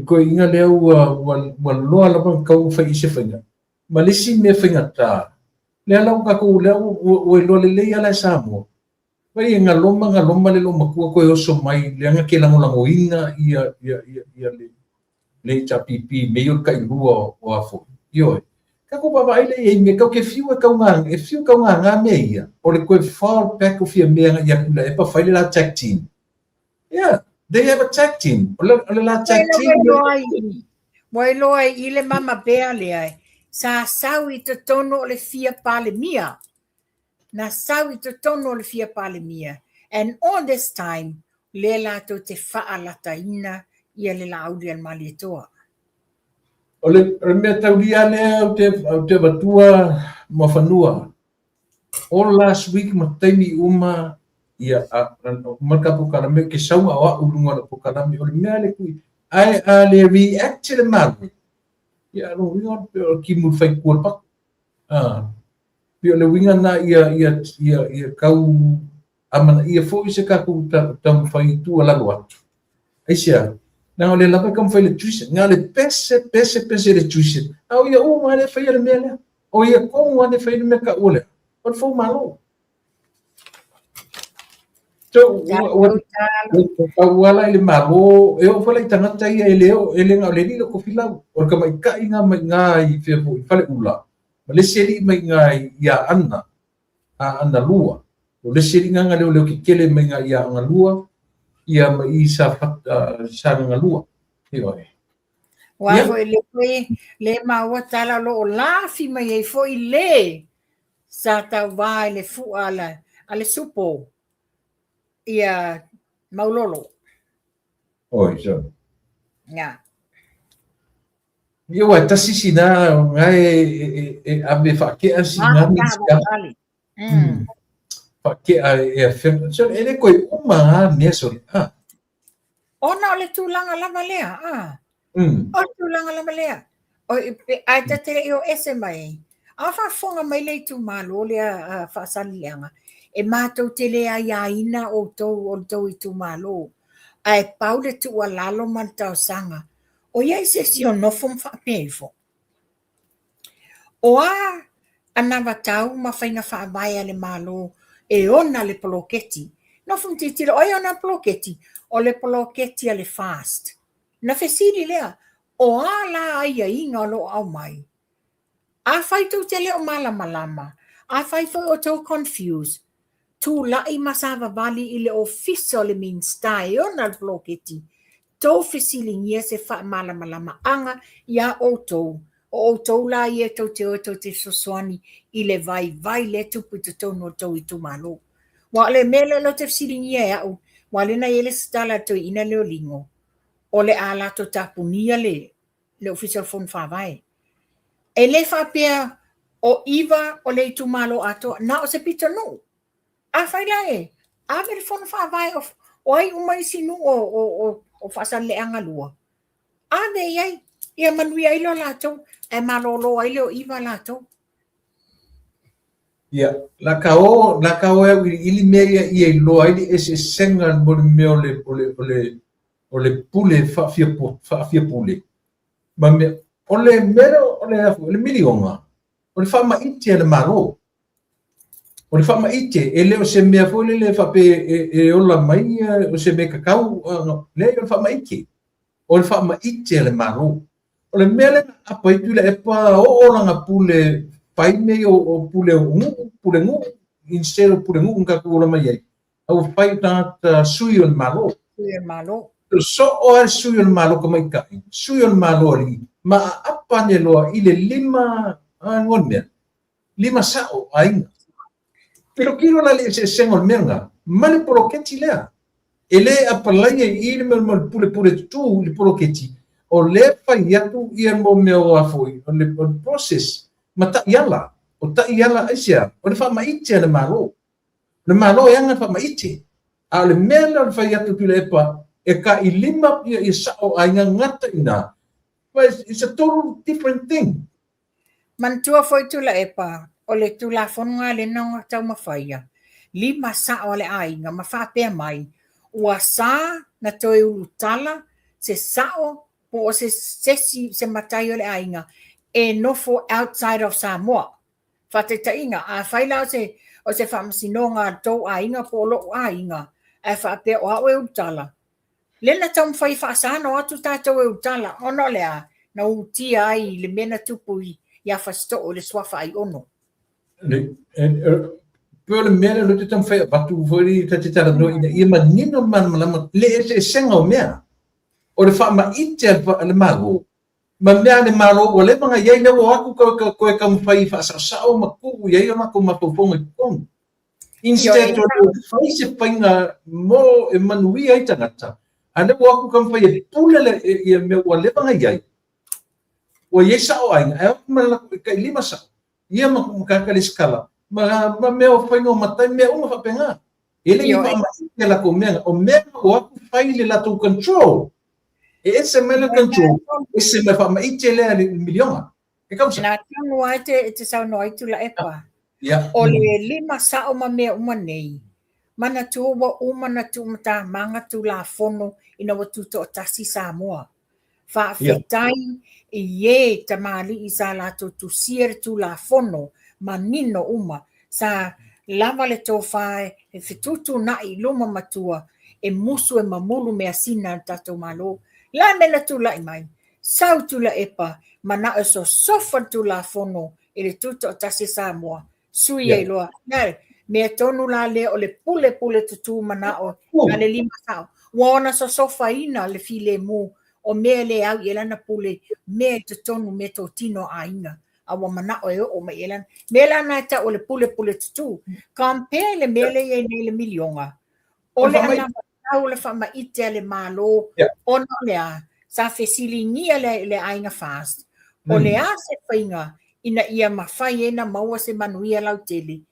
koe inga lea wa loa lapa kau whai ise whainga. Malisi me whainga tā. Lea lau kako lea o loa le lei ala Samoa. Wai nga loma le loma kua koe oso mai le anga ke lango inga ia le ta pipi me yo kai rua o afo. Yo. Kako baba ile e me kau ke fiu kau nga me ia. O le koe fall back of your me ia kula e pa faile la tag team. Yeah, they have a tag team. O le la tag team. Wai loa ile mama bea le ai. Sa sau I te tono le fia pale mia. Na sau I te tono le fia pale mia. And all this time, le latou te whaalataina ia le lauri al malitoa. O le mea tauria lea o te watua ma whanua. All last week ma taimi uma ia marka pukarame ke saunga o urunga na pukarame o le mea le kui. Ai a le react le maru. Ia no winga o ki mu fai kua pak. Pio le winga na ia kau amana ia fo se ka ku tam fai tu ala watu. Aisia. Na ole la kam fai le tuition. Nga le pese le tuition. Au ia o ma le fai le mea. O ia ko ma le fai le mea ka ole. O fo malo. So wala ile malo e o fala itanga tai ele nga le ni ko fila o ka mai ka inga mai ngai fe po fale ula. Le seri mai ngai ia ana lua. O le seri nga le ki kele mai ngai ia ana lua. Ia mai sa nga lua. Io e. Wa fo le ma wa tala lo la fi mai e fo ile sa ta vai le fu ale supo ia maulolo. Oi, so. Ya. Io wa tasisi na ngai ame fa ke asina ni ska. Fa ke e fem. So ele ko uma ne so. Ona le tulanga lava lea. O tulanga lava lea. O ai te o ese mai. Afa fonga mai le tu malo le fa salianga. E mātou te lea iaina o tau i tu malo. Ai pau le tu alalo man tau sanga. O iai se si o nofum wha peifo. O anawa tau ma whainga wha avaya le malo e ona le poloketi. Nofum titira oi ona poloketi. O le poloketi a le fast. Na fesiri lea. O la aia inga lo au mai. A whai tau te leo malama. A whai o tau confused. Tu lai masava vali ile ofisa le minstai ona le poloketi. Tau fesilingia se wha malama anga ia o tau. O tau la ia tau te sosoani i le vai le tupu te tau no tau i tu malo. Wa le mele lo te fesilingia e au. Wa le na ele stala tau ina leo lingo. O le ala to tapunia le official phone whawai. E le whapea o iwa o le tu malo ato na o se pita no. A whai la e. A veri phone whawai o ai umai sinu o whasale anga lua. A de iai. Ia manui ai lo lato. E malolo ai leo iwa lato. Ia, la kao e ili meria ia lo ai e se senga mo me o le pule fa fia pule. Ma me o le mero o le milionga. O le fa ma ite le maro. O le fa ma ite e le o se mea fo le fa pe e ola mai o se me kakau le o fa ma ite. O le fa ma ite le maro. O le mele apa itu le epa o langa pule pai me o pule ngu instead of pule ngu ka ko mai ai au pai ta sui on malo so o sui on malo ko mai ka sui on malo ri ma apa ne lo ile lima ngon me lima sao ai pero kilo la le se sengol menga mali poloketi le ele apa lai ile me pule tu le poloketi o le fai atu ia mo me o afoi o le process mata iala o ta iala asia o le fa maite le malo ia nga fa maite a le mela le fai atu pile epa e ka i lima i sao a nga ngata ina but it's a total different thing mantua foi tu la epa o le tu la fonga le nonga tau mawhaia lima sao le ainga ma fa pe mai ua sa na toi ulutala se sao po se se matai o le ainga e nofo outside of Samoa. Fate tainga a faila o se famsinonga tau ainga po lo ainga e fa pe o e utala. Lena tam fai fa sana o tu tato e utala ono lea na utia ai le mena tupui ia fasto o le swafa ai ono. Pe le mena lo te tam fai batu foi te tala no ina ia manino man malama le se senga o mea. O le fa ma ite le mago. Ma mea le malo o le manga iai lewa aku ko ka mwhai wha sao ma kuku iai o mako mapoponga kong. Instead o fai se painga mo e manuia i tangata. Ane waku kam fai e pule le e me ua lewa ngai ai. O ye sa o ainga, e mala ka lima sa. Ia makakali skala. Ma me o fai no matai me uma fa penga. Ele ngi fa ma la ko menga o menga o aku fai le la to control. E ese mele control, ese me fa ma itele le miliona. E kausa. Na tanu ai te sau no ai tula epa. Ya. O le lima sa o ma mea uma nei. Mana tu wa uma na tu mata manga tu la fono ina watu to tasi sa moa. Fa fitai i ye tamali i sa la tu sier tu la fono manino uma sa lava le to fai e fitutu na i luma matua e musu e mamulu me asina tato malo. La mena tu la mai. Sau tu la epa mana e so sofa tu la fono e le tuto tasi sa moa. Sui e loa. Nau, me tonu la le o le pule tutu mana o na le lima sao. Wana so sofa ina le file mu o me le au yelana pule me te tonu me to tino a inga. Awa mana o me yelan. Me lana ta o le pule tutu. Kampe le mele ye ne le milionga. O le ana au le fama ite le malo. O no lea. Sa fesili ngia le ainga fast. O le ase whainga. Ina ia mawhai ena maua se manuia lau tele.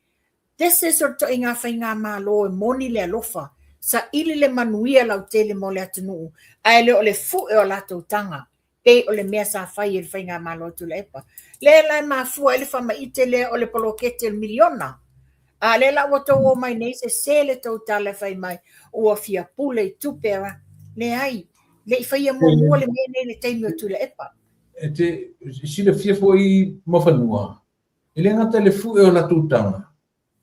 This is o to inga whainga malo e moni le alofa. Sa ili le manuia lau tele mo le atunu. Ai le o le fu e o lato tanga. Pe o le mea sa whai e le whainga malo tu le epa. Le lai mafua ele whama ite le o le polokete le miliona. A le la wato o mai nei se le tau tala whai mai. Ua fia pule i tupera. Le ai. Le i whaia mua le mea nei le teimi o tu le epa. Te si le fia foi mafanua. Ele ngata le fu e o la tutanga.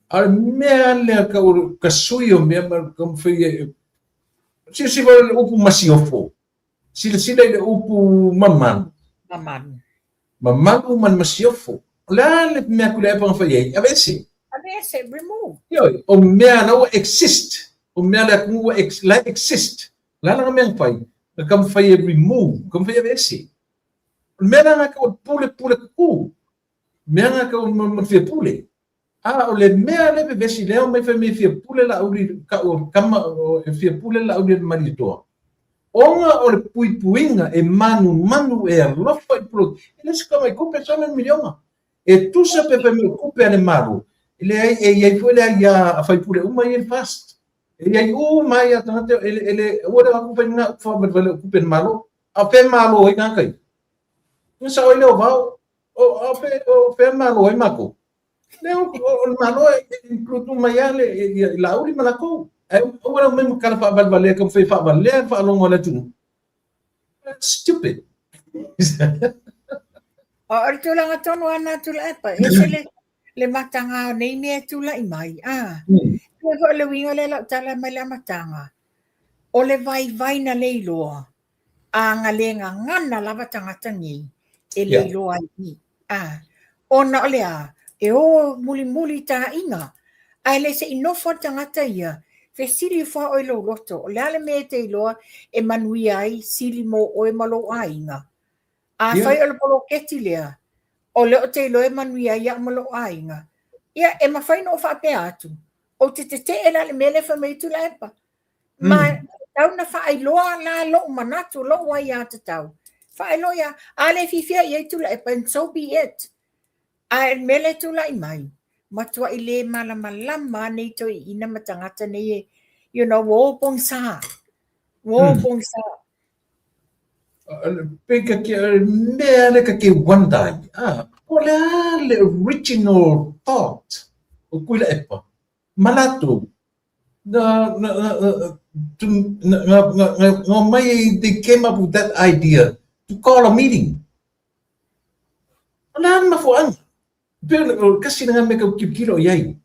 Al mea le ka sui o mea kam fai si va le upu masiofo. Si le upu maman. Maman man masiofo. La le mea kule pa fai ai. Avesi remove. Yo, o mea na exist. O mea la exist. La mea fai. Kam fai remove. Kam fai avesi. Mena nga ka pule ku. Mena ka o fia pule. O le mea le vesi leo mai fa me fia pule la uri ka o kama o fia pule la uri maritoa. Onga o le puipuinga e manu e lofa i pulu. Ele se kama i kupe sana miliona. E tusa pe me kupe ane maru. Ele ai foi le ai fai pule uma i fast. Ele ai mai a tangata ele ora aku fa nga fa vale kupe maru. A pe maru i kai. Sa o leo vau o pe malo ai mako leo o malo include mai ale la uri malako ai o wala me kala fa valvale kam fa valvale fa long wala tu stupid O tu lang aton wana tu la pa e le matanga nei me tu la mai ko le winga le la tala mai la matanga o le vai na le loa a ngalenga ngana lava tangata ni e le loa ni ona lea e o muli ta inga ai le se inofa tangata ia fe siri fa o lo loto le ale me te loa e manui ai siri mo o e malo ainga fai o le polo keti lea o le o te lo e manui ai a malo ainga ia e ma fai no fa pe atu o te e le mele fa me tu la epa ma tau na fa ai loa la lo manatu lo wa ya te tau fa ai lo ya ale fifia ye tu la epa so be it ai mele tu la mai matua ile malama nei to ina matangata nei wo pongsa peka ke mele ka ke wandai o le original thought o kuila epa malatu they came up with that idea to call a meeting. Alam mafuang. Pero kasi nga may kilo yay.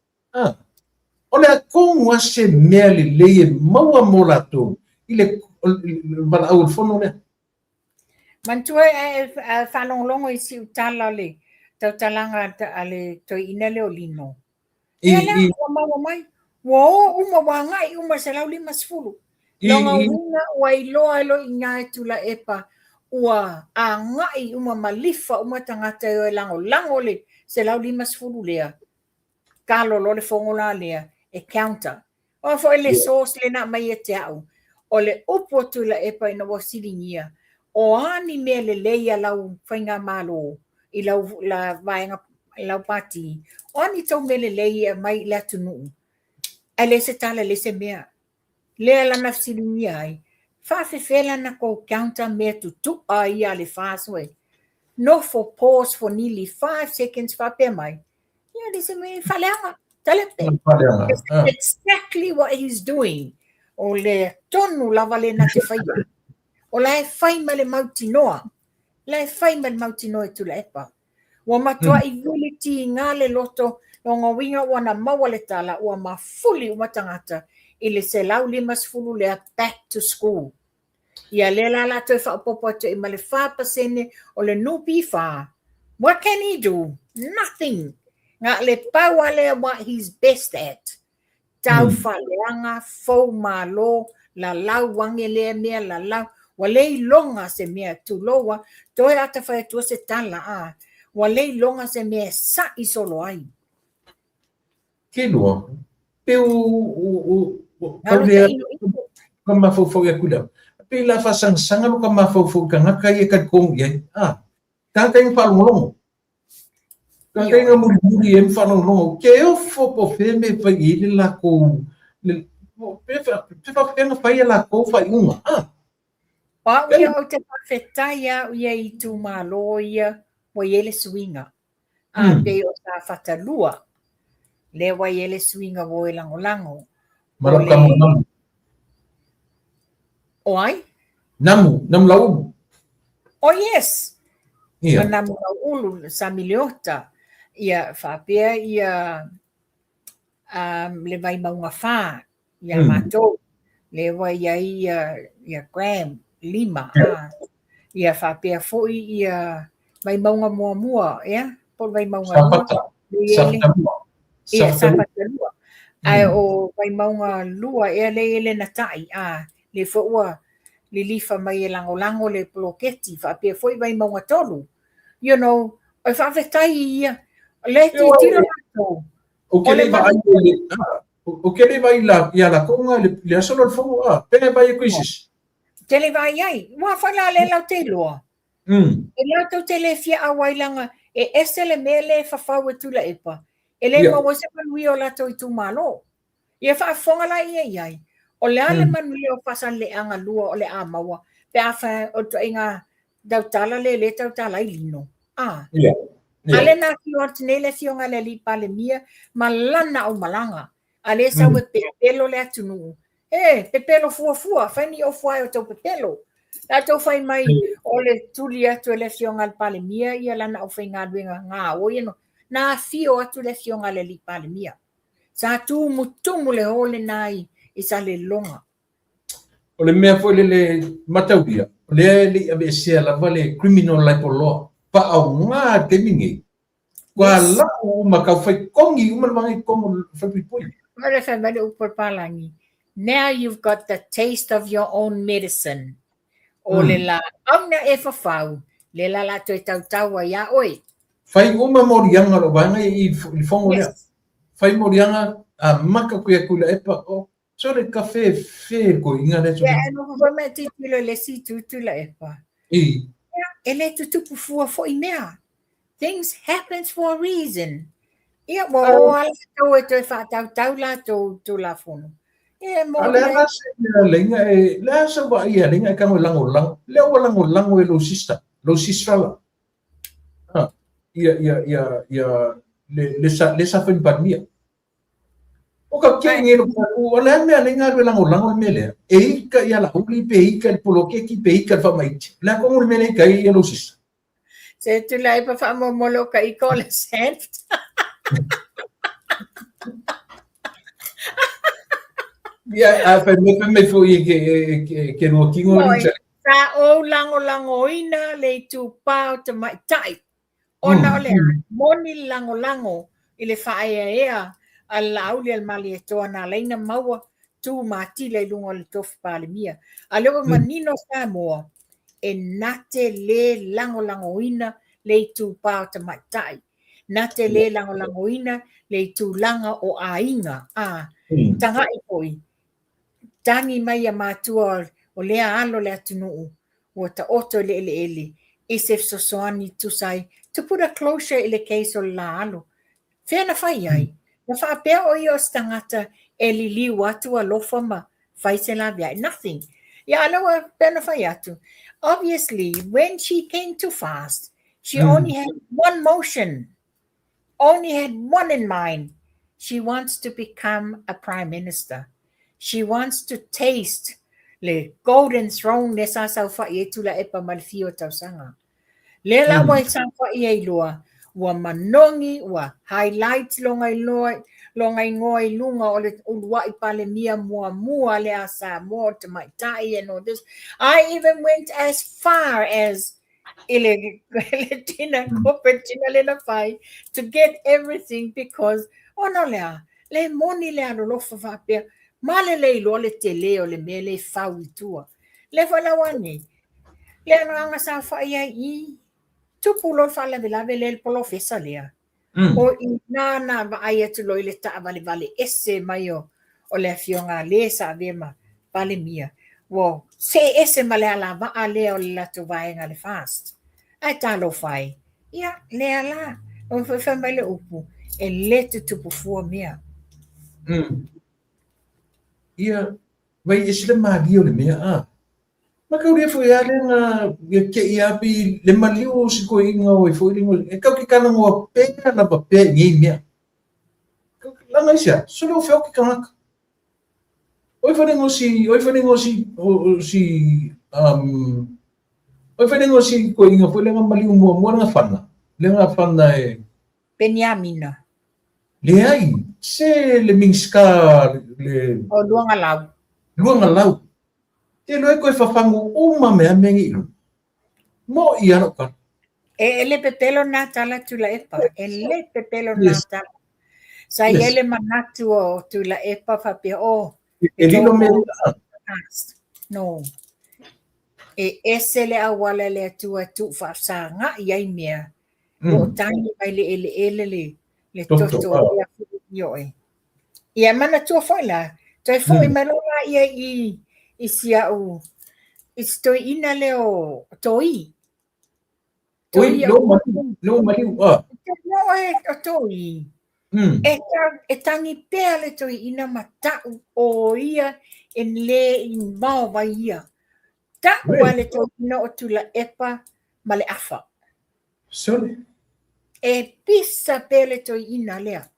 Ola kung wase mele leye mawa molato ile bala au fono le. Mantua falonglongo isi utala le. Tautalanga ale to inale olino. Ela mawa mai. Wo wanga uma salau 50. Longa una wailoa lo inga tula epa ua ngai uma malifa uma tangata e lango le salau 50 lea. Kalo lo le fongola lea counter. O fo le sauce le na mai e te au. O le upo tu la epa ina wa siringia. O ani me le leia lau whainga malo i lau la vaenga lau pati. O ani tau me le leia mai la tunu. Ai le se tala le se mea. Le la na siringia ai. Whawhewhela na ko counter mea tu ai a le whāswe. No for pause for nearly 5 seconds whapea mai. Ia le se mea whaleanga. Telepe. Exactly what he's doing. O le tonu lava le na te whaia. O la e whai ma le mautinoa. La e whai ma le mautinoa tu la epa. Wa matua i vuli ti ngā le loto o ngā winga wana maua le tala ua ma fuli o matangata i le se lau limas fulu lea back to school. Ia le la la toi whaopopo atu i ma le 5% o le nupi wha. What can he do? Nothing. Ngā le paua lea what he's best at. Tau whaleanga, fau malo, la lau wange lea mea la lau. Wa lei longa se mea tu loa, toi ata whae tua se tala a. Wa lei longa se mea sa i solo ai. Ke loa. Pe o kaulea ka mawhauwhau ia kula. Pe la whasangsanga lo ka mawhauwhau ka ngaka ia ka kong ia. Ka kai whalongolongo. Ka kai ngā muri e whalongolongo. Ke o whopo wheme whai ili la kou. Pe whawhenga whai la kou whai unga. Pa ia o te pawhetai au ia i tū mālo ia wa iele suinga. Pe o sa whatalua. Le wa iele suinga wo e lango. Marakamu namu. O ai? Namu lau. Oh yes. Ia. Namu lau ulu sa miliota. Ia whapea ia le vai maunga whā. Ia mātou. Le wa ia Graham. 5. Ia whapea fōi ia vai maunga mua. Ia? Pol vai maunga Sapata. Ia sapata lua. Ai o vai maunga lua ia le na tai. Le fōua le lifa mai e lango le ploketi. Whapea fōi vai maunga tolu. You know, o whawhetai ia. Le tira mātou. O ke le vai ia la konga le asolo le fongo. Pene vai e kuisis. Te le vai ai. Wa whala le lau te loa. E lau tau te le fia awailanga. E ese le me le whawhau e tula epa. E le mawase manui o lato i tu malo. Ia whaafonga la ia iai. O le ale manui o pasan le anga lua o le a maua. Pe a wha o tu inga dautala le tautala i lino. Ale na ki o tine le fionga le li pale mia. Malana o malanga. Ale sa we pepelo le atunu. Pepelo fua. Whaini o fuai o tau pepelo. La tau whai mai o le tuli atu le fionga le pale mia. Ia lana o whai ngā luenga ngā o ino. Nā fio atu le fionga le li pale mia. Sa tu mutumu le hole nai i sa le longa. O le mea foi le matauia. O le li ave sea la vale criminal life law. Pa au ngā te mingi. Kua lau makau whai kongi umanwangi kongo whai pui. Mara whai mare upor palangi. Now you've got the taste of your own medicine. O le la auna e whawhau. Le la la toi tautaua ia oi. Whai uma morianga lo vanga i whongo lea. Whai morianga a maka kuia kula epa o sore kafe fe ko inga le so. Ya no ko me titulo le si tutula epa. Ele tutupu fua fo i mea. Things happens for a reason. Ia mo ala to e to fa tau la to la fono. E mo ala se lenga e la sa wa ia lenga e kamo lango. Le o lango e lo sista la. Ia le sa fen padmia. O ka ke ngelo o la me lenga le lango mele. E ika ia la uli pe ika el poloke ki pe ika fa mai. La ko mo mele ka ia lo sista. Se tu la pa fa mo molo ka I ko le sent. Ya, me foi que no kingo ni. Sa o lango ina le tu pa te mai tai. Ona ole moni lango I le whaea a lauli al mali e toa nā leina maua tū māti le lunga le tofu pāle mia. A lewa manino sa moa e nate le lango ina le tū pāo te maitai. na te le langolangoina le tūlanga o ainga tanga i poi. Tangi mai a mātua o lea alo le atunuu o ta oto le ele i se sosoani tusai to put a closure i le case o la alo. Whea na whai ai. Na whaapea o i o stangata e li liu atu a lofa ma whai se la via. Nothing. Ia alawa pea na whai atu. Obviously, when she came too fast, she only had one motion, only had one in mind. She wants to become a prime minister. She wants to taste le golden throne ne sa sau whai e tula e pa malfio tau sanga. Le la wai sa whai e loa, ua manongi, ua highlights longai ngoi lunga o le ulua I pale mia mua le asa mua to my tai and all this. I even went as far as ile tina corporate tina le na whai to get everything because ono lea, le moni le alo lofa whapea, male le ilo le te leo le me le whau I tua. Le whalawani, le anga sa whai I tupulo whala vilave le polofesa lea. O I nana va ai atu loi le taa vale ese mai o le fionga le sa vema vale mia. Wo se ese male ala va ale o le latu vaenga le fast. Ai talo fai. Ia le ala. O fa mai le upu. E le tupu fua mea. Ia, vai isle magi o le mea Maka uria foi ale nga ke ia pi le maliu si ko inga o foi ringo e kau ki kana ngo pe na pa pe ngi mea. Langa isa, solo feo ki kana. Oi fa ngo si oi fa ngo si ko inga foi le maliu mo nga fana. Le nga fana e Benjamina. Le ai se le mingska le o luanga lau. Luanga lau. Te loe koe whawhangu uma mea mengi ilu. Mo I ano ka. E ele pepelo nā tala tula epa. Ele pepelo nā tala. Sa ele manatu o tula epa whapea o. E lino mea. No. E ese le awala le atua tu whafsa ngā iai mea. O tangi mai le ele le toto ia yoe. Ia mana tua whaila. Toi whoi malona ia I sia u. It's toi ina leo toi. Oi, no maliu. No e toi. E tangi pea le toi ina matau o ia en le in mau vai ia. Ta wale toi ina o tula epa ma le afa. Sorry. E pisa pea le toi ina lea.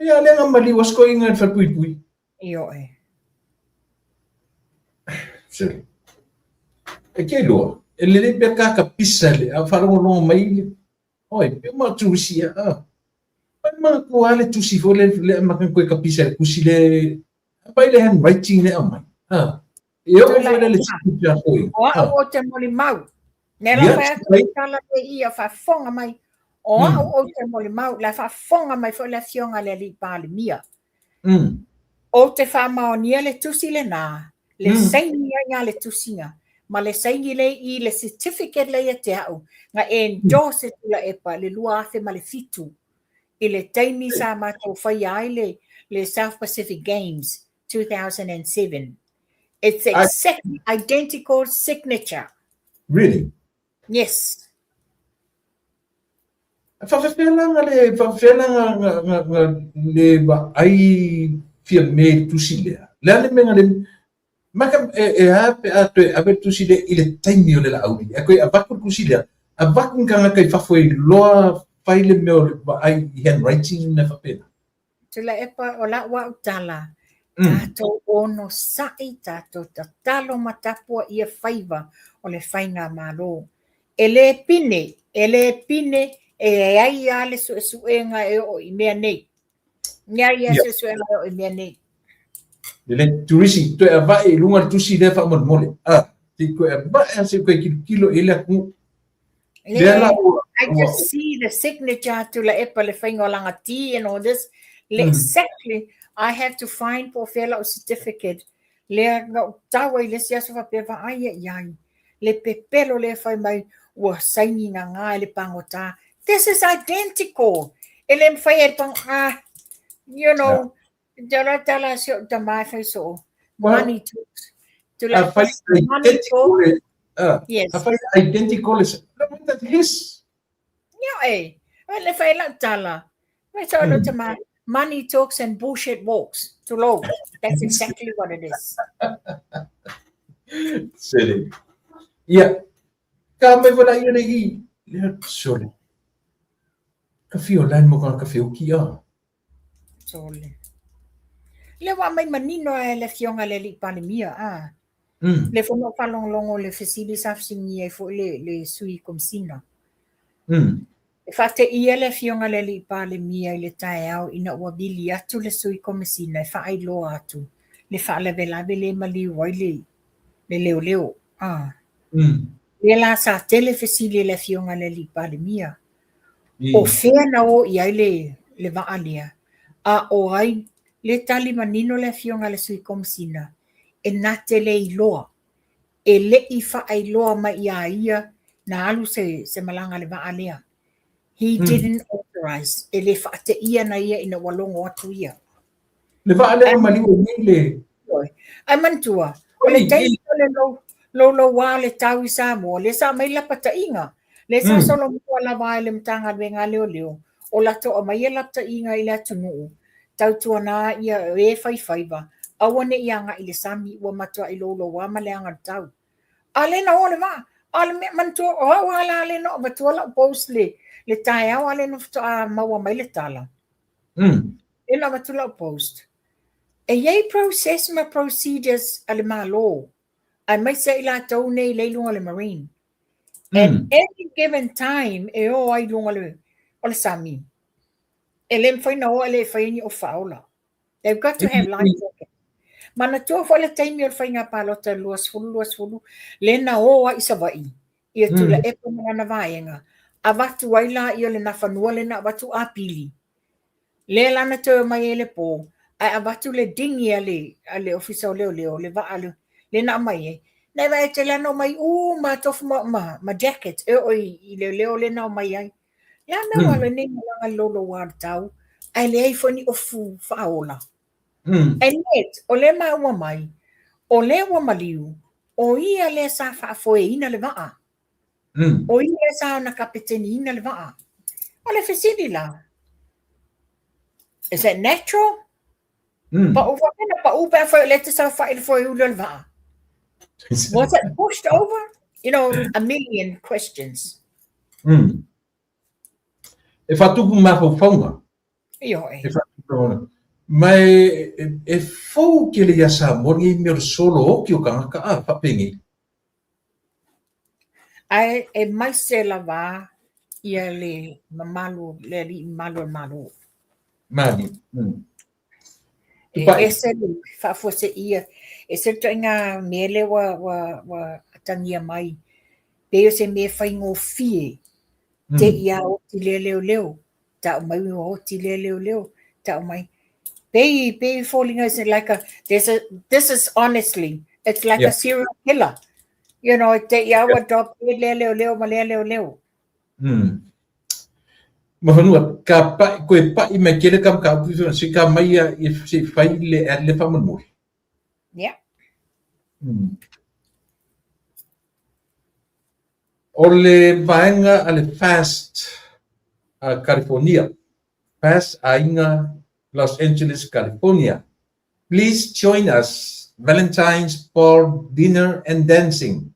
Ia lea nga maliu asko inga whapui. Io e. Sorry. E kei loa. E lele pia kaka pisa le. A wharongo longa mai le. Oi, pia maa tusi a. Pai maa kua le tusi fo le makan koe ka pisa le kusi le. Pai le handwriting le amai. E o fwere le tusi a koi. O te moli mau. Nera whai kala te ia whafonga mai. O te moli mau. La whafonga mai fo le fionga le li pāle mia. O te whamaonia le tusi le nā. Le saini ia le tusinga. Ma le saini le I le certificate le ia te au. Nga endorse tula epa le lua afe ma le fitu. I le taimi sa mātou whai ai le South Pacific Games 2007. It's exactly identical signature. Really? Yes. Whawhawhelanga le ba ai fia me tusi lea. Lea le menga le maka e hape ape tusi le I le taimi o le la auri. E koe a vaku tusi lea. A vaku nganga kai whawhoi loa whaile meo le ba ai handwriting na whapena. Tula epa o la wa utala. Tato ono sai tato tatalo matapua ia whaiva o le whainga malo. Ele pine e ai ale suenga e o I mea nei. Nia ia suenga e o I mea nei. Le turisi to e vai lunga tusi le fa mo mole. Ti ko e ba se ko kilo ele ku. I just see the signature to la epa le whainga langa ti and all this. Exactly. I have to find for fellow certificate. Le tawa I le siaso fa peva ai. Le pepelo le fai mai ua saini nga ngā le pangota This is identical. Elem fai pang you know, jala tala sio tamai fai so money talks. To like money talk. Yes. I find identical is his. Yeah, well, if I like tala, money talks and bullshit walks. To low. That's exactly what it is. Silly. Yeah. Kami wala yun ay sorry. Kafio lan mo kang kafio kia. Sorry. Lewa may manino le fiong ale li pandemia Le fono falong longo le fesili safsingi e fo le sui komsina. E fate ia le fiong ale li pandemia le tae au ina wabili atu le sui komsina e fa ai lo atu. Le fa le vela le mali wai le leo. Le la sa tele fesili le fiong ale li pandemia. O fea na o ia le vaalia. O ai le tali manino le fionga le sui komsina e nate le iloa e le ifa ai loa ma ia na alu se malanga le vaalea. He didn't authorize e le faate ia na ia ina walongo atu ia. Le vaalea maliwa nile. Ai mantua. O le teito le lo wa le tau i Samoa le sa mai lapata inga. Le sa solo mua la vai le mtanga venga leo. O lato o mai lapata inga i le atunuu. Tau tuana ia e faiva. Awane ia nga ile sami wa matua ilolo wa maleanga tau. Ale na ole ma. Ale me mantua o wala ale no matua la post le tae au ale no maua mai le tala. E na matua post. E yei process ma procedures ale ma lo. I might say la tau nei le lunga le marine. And every given time e o ai lunga le sami. Elem foi no ele foi ni o faula. They've got to have life jacket. Mana tu fo le time yo foi nga palota luas fulu. Le na o isa vai. Ia tu la epo na vaenga. Avatu waila ia le na fanua le na avatu apili. Le lana tu mai ele po. Ai avatu le dingi ale ofisa leo le va ale. Le na mai. Na vai te la no mai ma tof ma jacket. I leo le na mai ai. La na wala ni nga lolo wartau ai le foni o fu faola. And yet o le ma mai o le wa maliu o ia le sa fa foi ina le va. O ia sa na kapiteni ina le va. O le fesidi la. Is it natural? Pa upa for let sa fa il for le va. Was it pushed over? You know, a million questions. E fatupu mafaunga. E fatupu mai e fou ke le yasa mori me solo o ki o kanga papengi. Ai e mai se lava ia le malu le malu. Mani. E se fa fosse ia e se tinga mele wa tangia mai. Pe se me fai ngo fie. Te ia o ti leo. Ta mai o ti leo. Ta mai. Pay falling as like this is honestly, it's like a serial killer. You know, te ia wa drop leo. Mahanua ka pa koe pa I me kere kam ka puso si ka mai I si fai le famul. Yeah. Ole vaenga ale fast California. Fast ainga Los Angeles, California. Please join us Valentine's Ball Dinner and Dancing,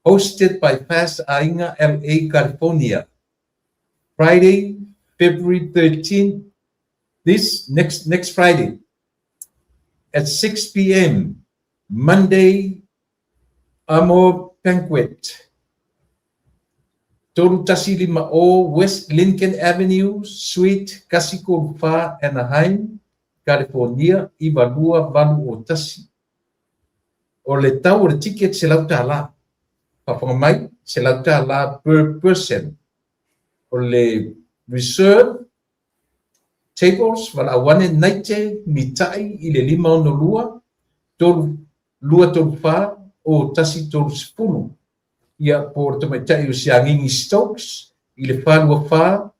hosted by Fast Ainga LA, California. Friday, February 13th, this next Friday at 6 p.m. Monday, Amor Banquet. Toru Tasilima O, West Lincoln Avenue, Suite Kasiko Fa, Anaheim, California, Ivalua Valu O Tasi. O le tau o ticket se lauta la. Papamai se lauta la per person. O le reserve tables, wala wane naite, mitai, I le lima ono lua, toru lua toru fa, o tasi toru spulu. Ia por te mai tai o si angingi Stokes, i le whālua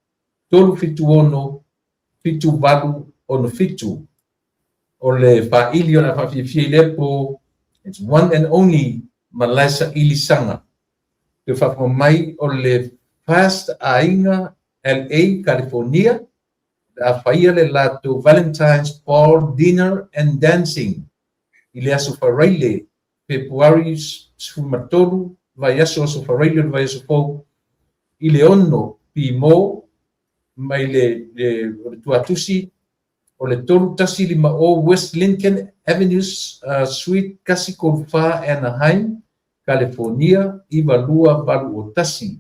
tolu fitu ono, fitu valu ono fitu. O le whaili o na whawhiawhia i lepo, it's one and only Malaisa Ilisanga. Te whawhamai o le Past Ainga LA, California, a whaia le lato Valentine's Ball Dinner and Dancing. I le aso wharaile, Februari sfumatolu, vai aso wharaile vai aso fau, i le ono pi mo, mai le tuatusi, o le tolu tasi lima o West Lincoln Avenue, Suite Kasikolfa, Anaheim, California, i valua valu o tasi.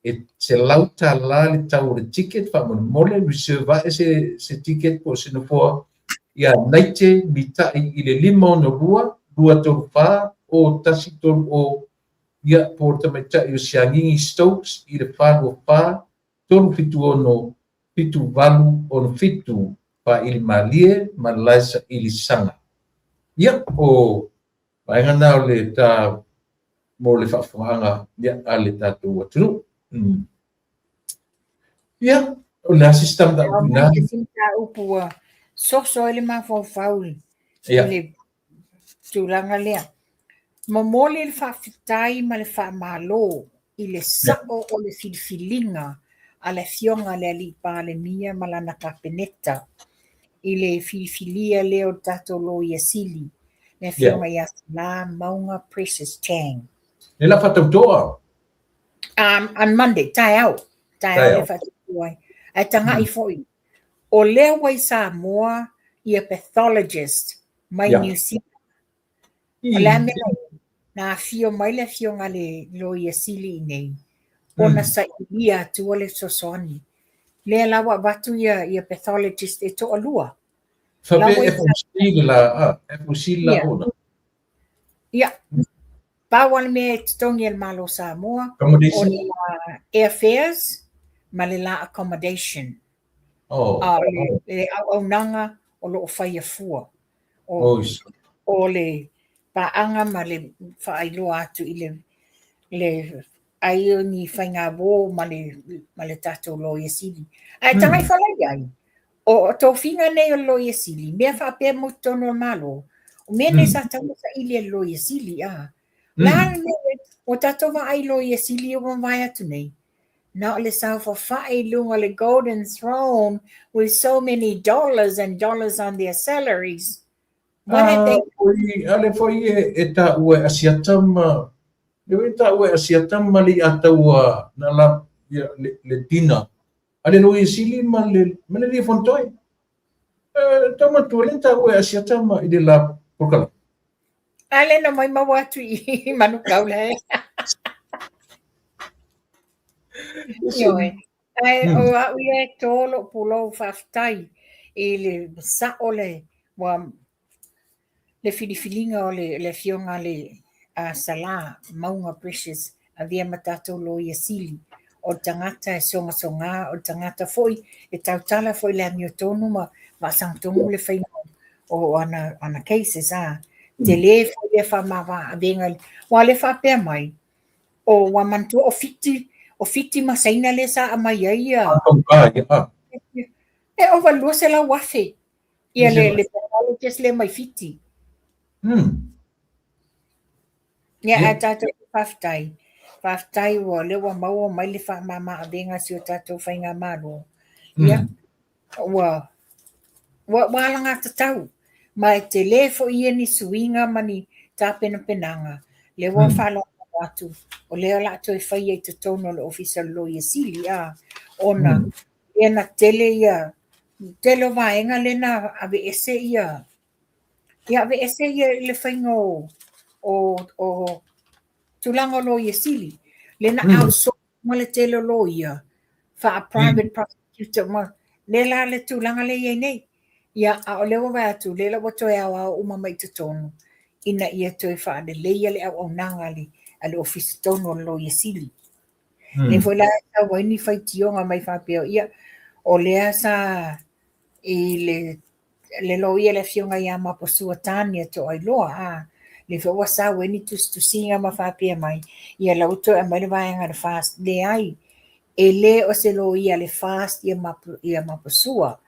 E se lauta la le tau le ticket, whamon reserva se ticket po Singapore, ia naite mita i le lima o no rua tolu wha, o tasi tolu o ia po tamaita i o Siangingi Stokes, i le whanua wha, tolu fitu ono, fitu valu ono fitu, pa ili malie, Malaisa Ilisanga. Ia o, paengana o le ta, mo le whaafuanga, ia a le tātou atunu. Ia, o le asistam da upina. Ke finta upua, so ele mawhauwhauli. Ia. Ile tūlanga lea. Ma mole le whaafitai ma le whaamalo, i le sao o le filfilinga, a le fionga le alipa le mia ma lana kapeneta. I le filifilia leo tato lo iasili. Le fionga ia la maunga Precious Tang. E la whatautoa. On Monday, tai au le whatautoa. Ai tanga i foi. O leo wai Samoa i a pathologist mai New Zealand. O lea mea na fio mai le fionga le lo iasili i nei. Ona sa ilia tua le sosoni. Lea lawa watu ia pathologist e to alua. Fabe FOC la ona. Ia. Pawan me tongi el malo Samoa. Accommodation. O le airfares, ma le la accommodation. Le au nanga o lo whaia fua. O le paanga ma le whailo atu i le ai ni whainga wō ma le tatou lo iasili. Ai tangai whalai ai. O tō whinga nei o lo iasili, mea whapea mo tono malo. O mea nei sa tau sa ili lo iasili a. Lana nei, o tatou wa ai lo iasili o mai atu nei. Na le sa whawhai lunga le golden throne with so many dollars and dollars on their salaries. Ale foi e ta ue asiatama. Le ta ue asiatama li ataua na la le dina. Ale lo iasili ma le li fontoi. Tama tualen ta ue asiatama i de la porkala. Ale no mai mawatu i manu kaula. Ioe. Ai o au ia tolo pulo whaftai i le sa ole wa le filifilinga o le fionga le sala maunga Precious a via matato lo iasili o tangata e songa o tangata foi e tautala foi le amiotonu ma sangtongu le whaina o ana cases te le foi le whamawa a venga wa le whapea mai o wa mantua o fiti masaina le sa a mai ia e o valua se la wafe ia le pathologist le mai fiti ia a tatou whaftai wa le wa maua mai le whamama a venga si o tatou whainga maro ia wa langa tatau mai te le fo ia ni suinga mani tāpena penanga le wa whalonga watu o leo la toi whai e te tono le ofisa lo ia sili ona ia tele ia tele vaenga le na ave ese ia ave ese ia le whaingo o tulanga lo ia sili le na outsource ma le tele lo ia a private prosecutor ma le la le tulanga le ia nei ia o leo watu le la wato ia wa uma mai te tono ina ia toi wha le leia le au nanga le ale office tono lo ia sili. Ne foi la sa waini fai tionga mai whapeo ia o lea sa i le lo ia le fionga ia maposua tania to ai loa le fo sa waini tu singa ma whapea mai ia lauto e mai le vaenga le fast le ai e le o se lo ia le fast ia mapusua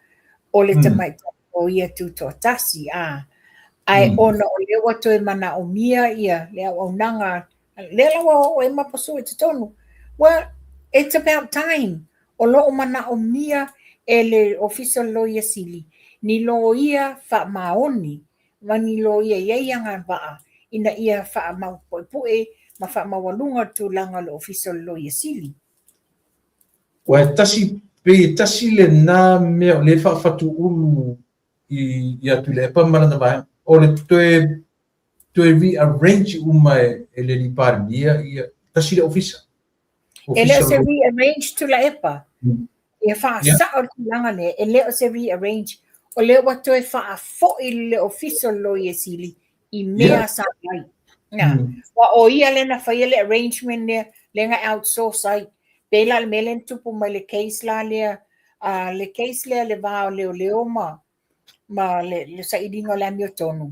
o le tamai o ia tu to tasi ai ona o le watu e mana o mia ia le au nanga le lawa o e mapusua te tonu. Well, it's about time o lo o mana o mia e le official lawyer sili ni lo ia fa maoni wani lo ia ianga ba ina ia fa ma poe ma fa ma walunga tu langa le official lawyer sili. Wa tasi le na me o le fatu ulu i atu le pa mana na vai o le toe rearrange uma e le li parmia i tasi le official. Ele se rearrange tu la epa. E fa sa o langa le ele se rearrange o le watu e fa fo i le official lawyer sili i mea sa ai. Wa o ia le na fa ile arrangement ne lenga outsource ai. Pela le melen tupu mai le case la le case le va leo ma le sa idingo la mio tonu.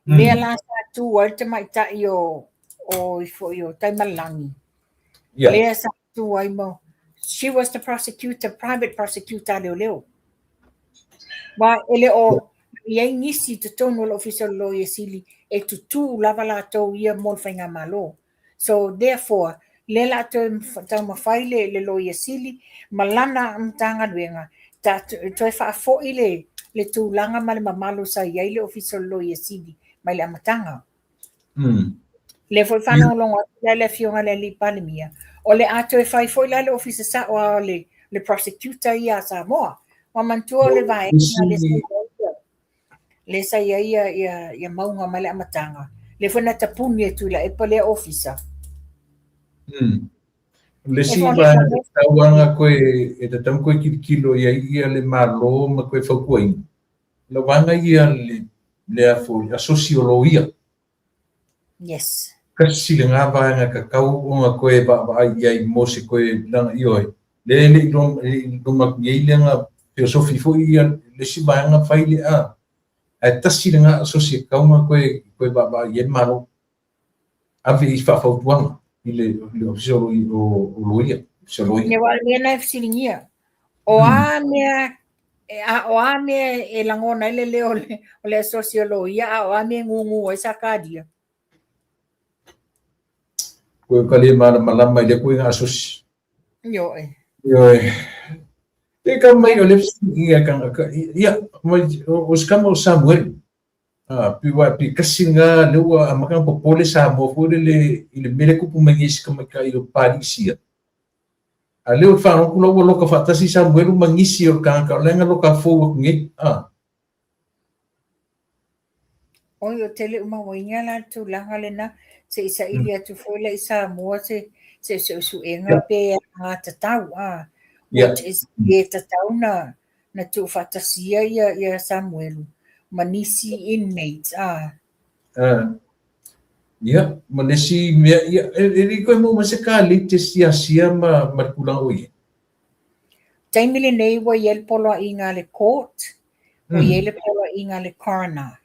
Le la sa tu walta mai ta yo o fo yo tai malangi. Le sa tu ai mo. She was the prosecutor, private prosecutor leo. Wa ele o ia nisi te tonu le official lawyer sili e tu lava la to ia mo fainga malo. So therefore le la to ma faile le lawyer sili malana mtanga wenga ta to fa fo ile le tu langa male mamalo sa ia le official lawyer sili mai le matanga. Le foi fano longa le fionga le li palimia o le ato e fai foi le officer sa o le prosecutor ia sa mo ma mantua le vai le sa ia maunga male matanga le foi na tapuni tu la e pale officer. Le si ba tawanga koe e te tam koe kilo ia le malo ma koe whaukuai. La wanga ia le a sociologia. Yes. Kasi le ngā vāenga ka kau o ngā koe ba ia i mo se koe langa ioi. Le roma ngai le ngā filosofi fo ia le si vāenga whaile a. E tasi le ngā asosia kau ngā koe ba ia malo. Awe i whawhautuanga. Le official o loia ne wal mena fsilingia o ame e langona le o le sociologia o ame ngungu o sakadia ko kali malama ile ko nga asos yo te kamai o le ia kan ia os kamo Samuel pi kasinga lewa amakan popole sa mo fo le mele ku pumangis ka makai o parisia a leo fa no kulo lo ka fatasi Samuel mangisi o kan ka lenga lo ka fo ngi o yo tele uma winga la tu langa lena se isa ilia tu fo le isa mo se su enga pe a tatau what is ye tatau na tu fatasia ya Samuel manisi inmates manisi eri ko mo masekali te sia ma kulang oi taimile nei wa yel polo inga le court o yele polo inga le coroner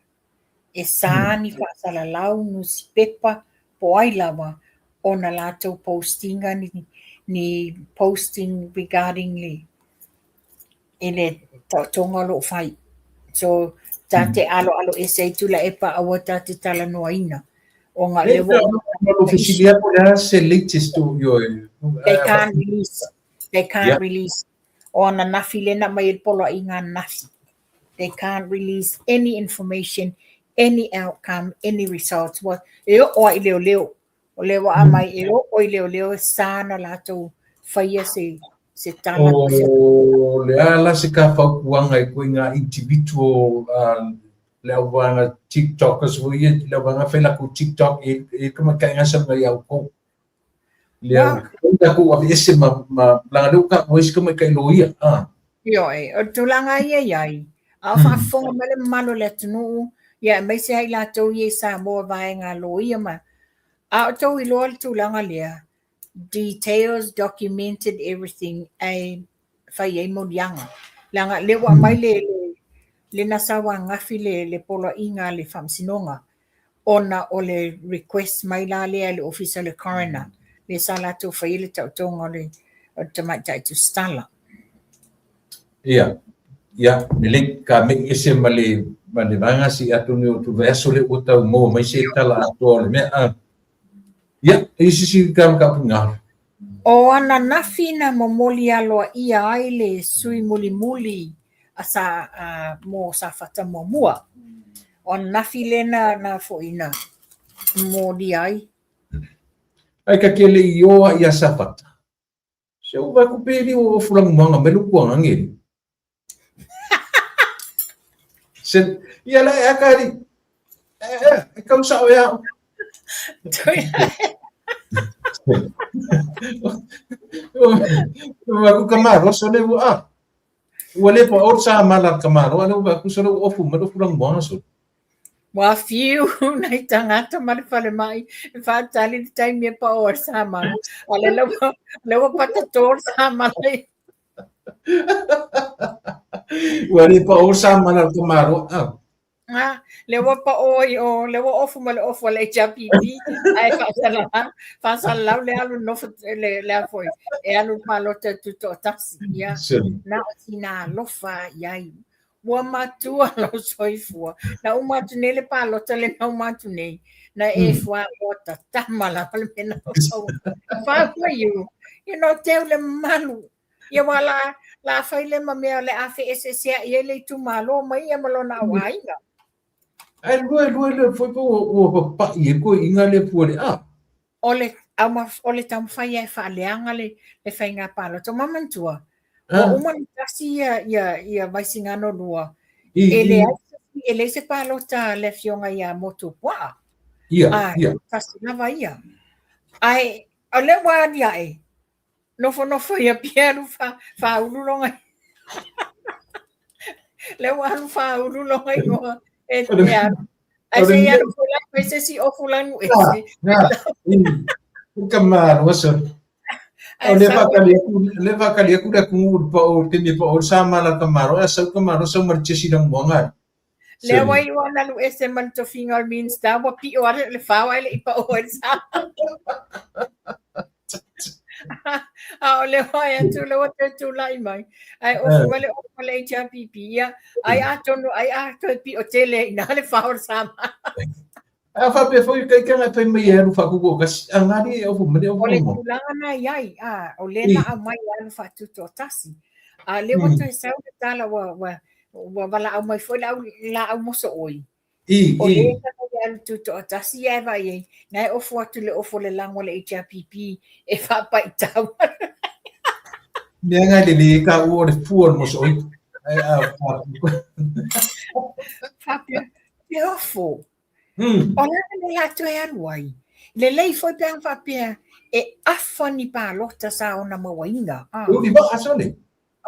e sani fa sala lau no si pepa po ai lava ona lato postinga ni posting regarding ele tonga lo fai so tate alo ese tu la epa awata te tala noaina o nga lewo no oficialia po la se latest to yo they can't release ona nafile na mai polo inga nafi they can't release any information any outcome any results what o leo o leo amai o leo sana lato faia se tala le ala se ka fa kuanga e kuinga individual le wanga tiktokers wo ye le wanga fela ku tiktok e kama kainga sa ngai au ko le ka ku wa ese ma la lu ka wo is kama kai loia yo o tulanga ye a fa fo mele malo le tunu ya mai se ai la to ye sa mo vai nga loia ma a to I lo tulanga le details documented everything ai fa ye mo yanga langa le wa mai le nasawa ngafi le polo inga le famsinonga ona o le request mai la le official coroner le sala to fa ile tonga o te mai tai tu stala. Ia. Ia, milik ka me ese male vanga si atu ni tu verso le uta mo mai se tala atu le me a. Ia, isi kam ka punga. O ana nafi na momoli aloa ia ai le sui muli asa mo sa fata momua. O nafi lena na foina mo di ai. Ai ka kele ioa ia safata. Se o vai ku peli o fulang manga melu kuanga ngiri. Se ia la akari. Kam sa ya. Aku kamaro so le wa. Wale pa or sa malar kamaro ano ba ku so ofu madu fulang manga so. Wa fiu nai tangata mari fale mai fa tali tai me pa or sama ale lo pata tor sama lai Wale pa or sa malar kamaro lewa pa oi o lewa ofu male ofu le chapipi ai fa sala le alu no le foi e alu palota tuto taxi ya na sina lofa yai wa matua lo soifua na umatu nele palota le na umatu nei na e fua ota tamala pale pena fa for you know tell le malu ya wala la faile mamea le afe ese ye le tu malo mai ya malo na wainga. Ai lue foi po pa ye ko inga le puole Ole tam fai e fa leanga le fai nga palo to mamantua. O uma tasi ya vai singano lua. Ele se palo ta le fionga ya motu poa. Ia. Tasi na vai ia. Ai ole wa dia e. No ia piano fa ululonga. Le wa fa ululonga no. Ase ya fulan ese si o fulan ese. Kamar waso. Leva kali aku dah kungur pa o tini pa o sama la kamaro asa kamaro sa marche sidang bonga. Le wa iwana lu ese man to finger means da wa pi o le fa wa le pa o sa. Le wa ya tu le wa tu lai mai. Ai o wale o le chapipi ya. Ai ato pi o tele na le fa o sama. Fa pe foi kai kana pe mai eru fa ku kas angani o fu mene o Ole tulanga na yai o le na mai alu fa tu to tasi. Le wa tu sa o tala wa wala au mai foi la au moso oi. O le ka alu tu to tasi e vai e na o fu atu le o fu le lango le HPP e fa pa itau. Ne nga le ka o le fu o moso oi. Fa pe o fu. Ola le hatu e aluai. Le lei foi pe fa pe e afani pa lota sa ona mawainga. O di ba asole.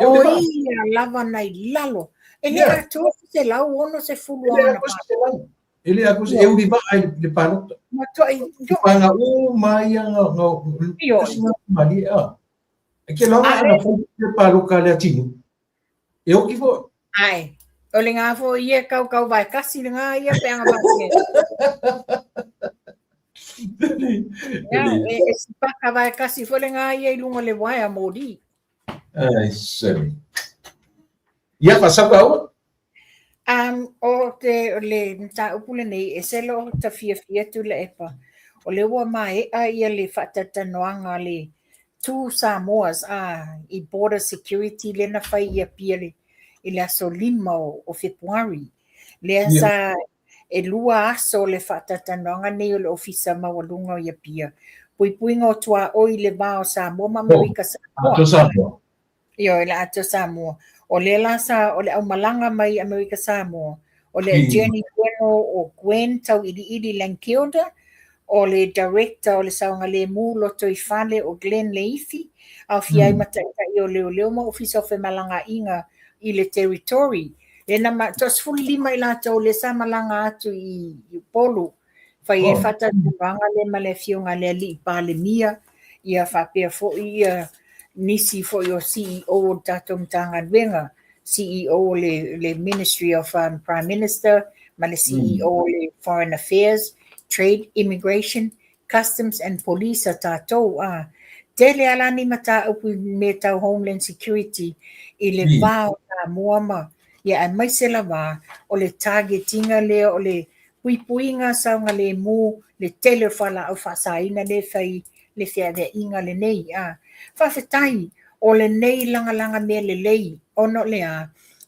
O ia lava nai lalo. Ele atu se lau ono se fulu ona pa. Ele aku se eu di ba ai de palo. Ma to ai yo panga o mai no. Yo mali que lo ana foi de palo ka le tinu. Eu que vou. Ai. O le ngā fo ia kau vai kasi le ngā ia pe anga pake. E si paka vai kasi fo le ngā ia i lunga le wai a mōri. Ai, seri. Ia pasaka o? O le mta upule nei e selo ta fia tu le epa. O le ua mai a ia le whatatanoanga le two Samoas i border security le na whai ia pia le. I le aso 5 o Februari. Le asa e lua aso le whatatanoanga nei o le ofisa mawalunga o ia pia. Puipuinga o tua oi le vao Samoa Mamarika Samoa. Ato Samoa. Io, le ato Samoa. O le lasa, o le au malanga mai Amerika Samoa. O le Jenny Bueno o Gwen tau ili Lankilda. O le director o le saunga le mu loto i fale o Glenn Leifi. Au fiai mataita i o leo ma ofisa o fe malanga inga i le territory. Le nama tos fuli 5 i lato le sa malanga atu i polu. Fai e fata tuvanga le male fionga le li pa le mia. Ia whapea fo ia nisi fo i o CEO o tatum tanga wenga. CEO le Ministry of Prime Minister. Male CEO le Foreign Affairs, Trade, Immigration, Customs and Police a tatou tele ala ni mata upu me tau Homeland Security i le vao ta muama ia ai mai se lava o le targetinga le o le puipuinga saunga le mu le tele fala au fasaina le fai le fia de inga le nei whawhetai o le nei langa mea le lei ono le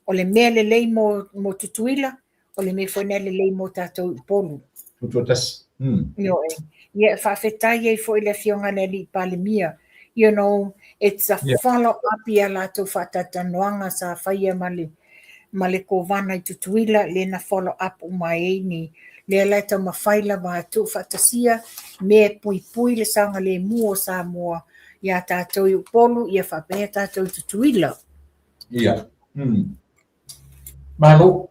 o le mea le lei mo tutuila o le mea whaina le lei mo tātou polu. Tutuatas. Yo ia whawhetai e fo i le fionga ne li palemia. You know, it's a follow-up ia lato whatatanoanga sa whaia male ko vana i tutuila le na follow-up umai ni le leta mawhaila wa tu whatasia me pui le sanga le mua sa mua ia tātou i upolu ia whapea tātou i tutuila. Ia. Malo,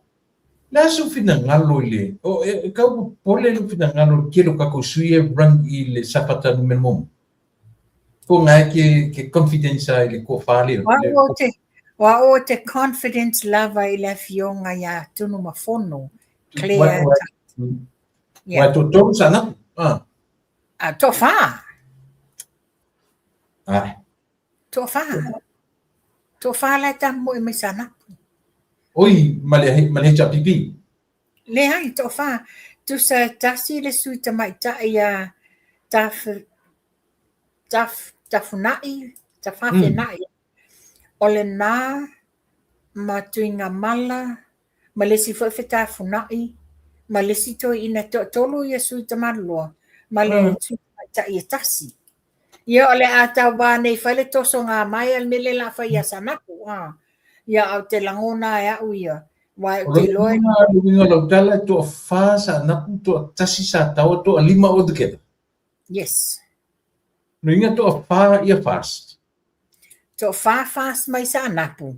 la su fina ngalo le, o kau pole lu fina ngalo kilo kako suye run i le sapata numero mom. Ko ngai ke confidence ai le ko fale. Wa o te confidence lava i le fionga ia tunu mafono. Clear. Wa to tom sana. To fa. To fa la ta mo me sana. Oi, male pipi. Le hai to fa. Tu sa tasi le suita mai ta ia tafunai, tafafenai. Ole na matuinga mala, malesi fwefeta funai, malesi to ina tolu ia suita malua, male ta ia tasi. Ia ole ata wane fale toso ngā mai al mele la fa ia sanaku. Ia au te langona ia uia. Wai te loe. Luinga lau tala to fa sanaku to tasi sa tawa to lima o together. Yes. Luinga to fa ia fast. To fast mai sa napu.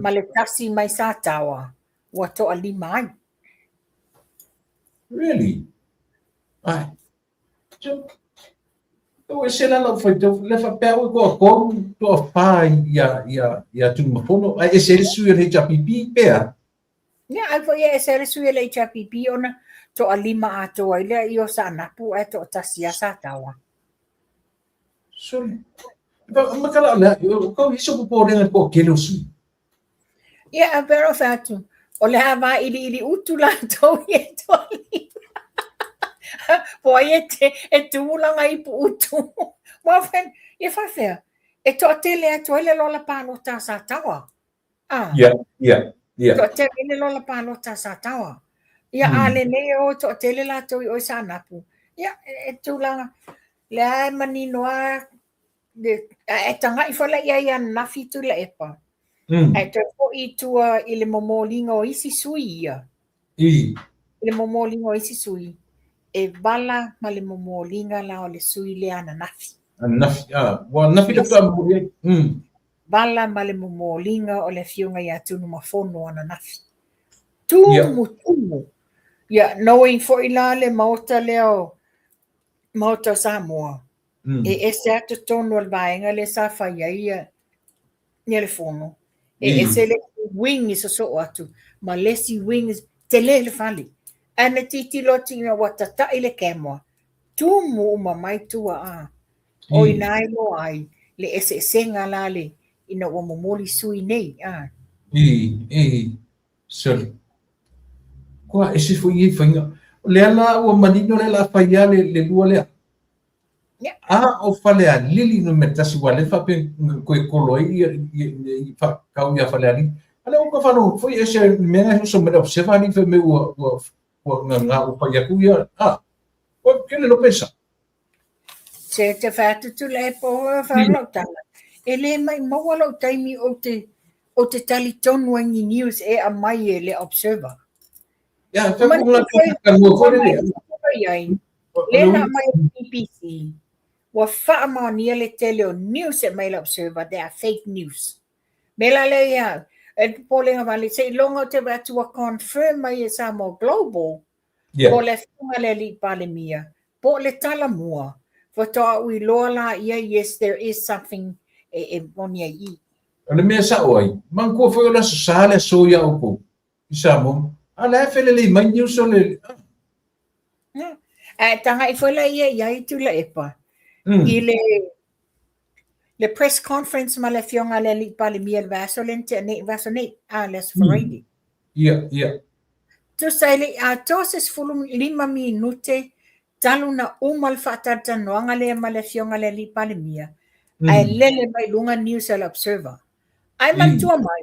Male tasi mai sa tawa. Wa to lima ai. Really? Ai. O se la lo foi to le fa pe ko to fa ia tu mafono ai se su le HPP pe. Ya ai foi se su le HPP ona to lima ato ai le io sa napu e to tasi sa tawa. So makala la ko iso po ringa ko kelo su. Ya pero fatu. O le hava ili utula to ye to. Poi e tu langa i putu. Mo fen e fa fer. E to tele a to le lola pano ta sa tawa. Yeah. To tele le lola pano ta sa tawa. Ya ale ne o to tele la to o sa napu. Ya e tu langa le mani noa de e tanga I fola ia na fitu le epa. E to fo I tua I le momolingo isi sui ia. Le momolingo isi sui. E bala ma le momolinga la o le sui le ana nafi. Wa nafi le pamuri. Bala ma le momolinga o le fiunga ia tunu mafono ana nafi. Tumu. Ya knowing fo ila le mauta leo mauta Samoa. E certo tono al vaenga le sa faia ia nele fono. E se le wing is so atu. Ma lesi wing is te le fali. Ana titi loti na watata ile kemo. Tumu mai tua O inai lo ai le ese senga lale ina wa momoli sui nei So kwa ese foi fanga. Le ala o manino le la faia le lua le. O fale a lili no metasi wale fa pe ko koloi I fa kau ia fale ali. Ala o ka fano foi ese mena so me observa ni fe me o nga o pa ya kuya o que le lo pensa se te fatu tu le po fa lo tala ele mai mo lo taimi o te talitonu ngi news e a mai le observer ya fa ko la ka mo ko le na mai BBC wa fa ma ni le tele news e mai le observer they are fake news mela le ya e polling vale se longo te va to confirm mai sa mo global po le funga le li palemia po le tala mua for to we lola yes there is something e monia I le me sa oi man ko foi la sale so ya o ko isa mo ala fele le mai new so le tanga I foi la ia tu la epa ile Le press conference ma le fionga le li pale mia le vaso lente ne vaso ne les Friday. Ia. Tu sai le a toses fulum 5 minute talu na umal fatata noanga le ma le fionga le li pale mia. Ai lele mai lunga news al observer. Ai man tua mai.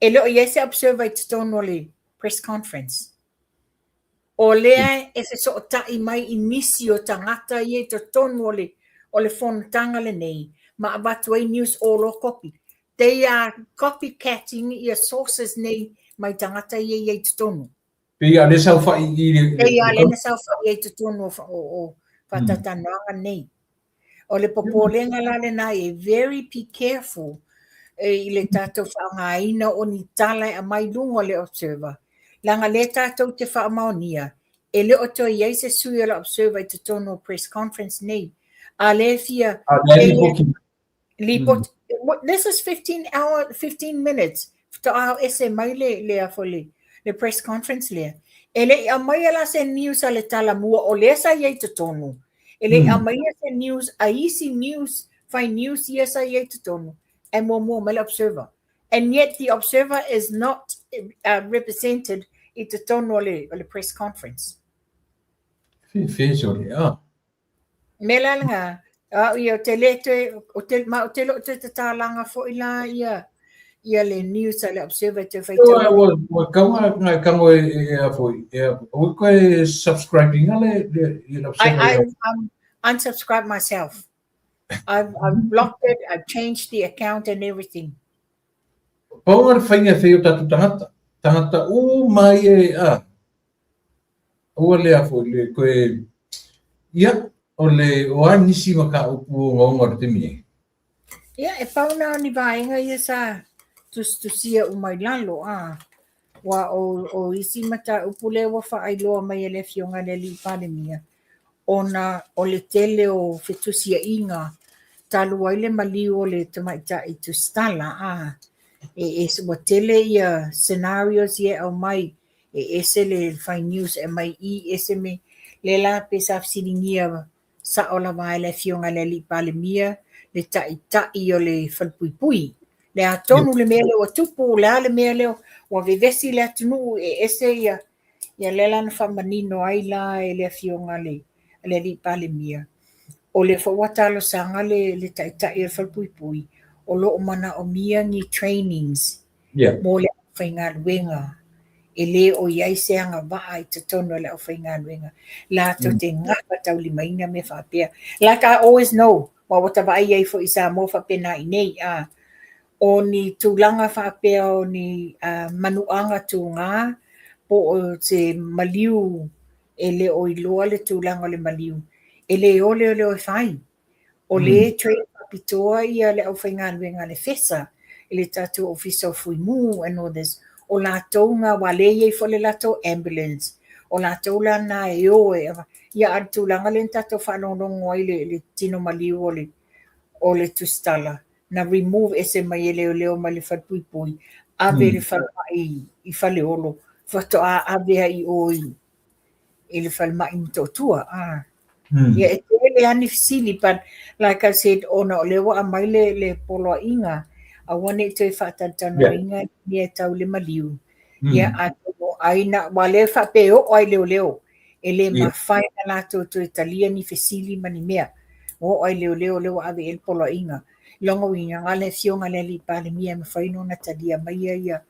E leo yese observer i tono le press conference. O lea e se so tai mai inisio tangata ye to tono o le fontanga le nei. Ma abatway news all copy. They are copycatting your sources nei mai tangata ye to tono. Pia le sau fai i They are lena sa ye to tono o fatatanoanga nei. O le popolenga la le na e very be careful. I le tatou whaangaina o ni tala a mai lungo le observer. Langa le tatou te whaamaonia. E le o toi iei se sui le observer te tono press conference nei. A le fia... This is 15 minutes. To our ese mai le afole. Le press conference le. E le a mai ala se news a le tala mua o le sa iei te tono. E le a mai se news, a easy news, fai news iesa iei te tono. And more mal observer. And yet the observer is not represented in the tono or the press conference. Sorry, Melanga, ia te lo te talanga fo ila ia le news le observer te fai tala. Wa kama e foi. O ko subscribing le observer. I'm unsubscribed myself. I've blocked it. I've changed the account and everything. Paunga whainga wheo tatu tangata. Tangata o mai e a. O le a fo le koe. Ia, o le o a nisi maka upu o ngonga te mie. Ia, e pauna ni vaenga ia sa tusia o mai lalo a. Wa o isi mata upu le wa whaailoa mai ele fionga le li pale mia. Ona o le tele o fetusia inga. Talu waile maliu o le tamaita i tu stala a. E se wa tele ia scenarios ia au mai. E ese le fai news e mai I ese me le la pesaf siningia sa o la vai le fionga le li pale mia. Le taita I o le falpuipui. Le atonu le mele o tupu le mele o vivesi le atunu e ese ia le lana whamanino ai la e le fionga le li pale mia. O le whawatalo sanga le taita I o falpuipui. O lo mana o mia ni trainings. Mo le whainga wenga. E le o iai seanga waa I te tono le whainga wenga. La to te ngaka tau limaina me whapea. Like I always know. Wa wata wa iai fo isa mo whapena I nei. O ni tūlanga whapea o ni manuanga tū ngā. Po o te maliu. E le o iloa le tūlanga le maliu. E le o le o whai. O le train pitoa ia le au whainga wenga le fesa. E le tatu office of Fuimu and all this. O la tounga wale ye fo le lato ambulance. O la toula na e o e. Ia atu langa le tato whanonongo ai le tino maliu o le tustala. Na remove ese mai leo ma le whatpuipui. Ave le whalmai I whale olo. Whatoa ave ai oi. E le whalmai mtotua. Yeah, it's really unnecessary, but like I said, ona o lewa a mai le polo inga. I want it to whatatano inga ni tau le maliu. Yeah, ato aina wale whapeo o ai leo. Ele ma whai na lato to Italia ni fesili mani mea. O ai leo ave el polo inga. Longo inga ngale fionga le li pale mia me whai no na tadia mai ia.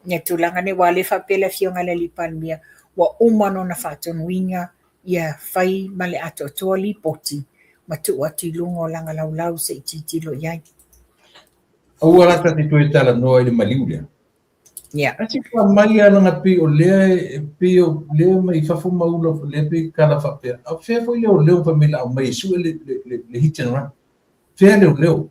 Nia tulanga ne wale whapele fionga le li pale mia. Wa umano na whatonu inga. Ia whai male ato toa li poti. Matu atu lungo langa lau se titilo iai. Aua rata te tue tala noa I le maliu lea. Yeah. Asi pa mai ana nga pe o lea pe o lea mai fafu maula o lea pe kala whapea. A whea fo leo pa me la mai su le hitan rang. Whea leo.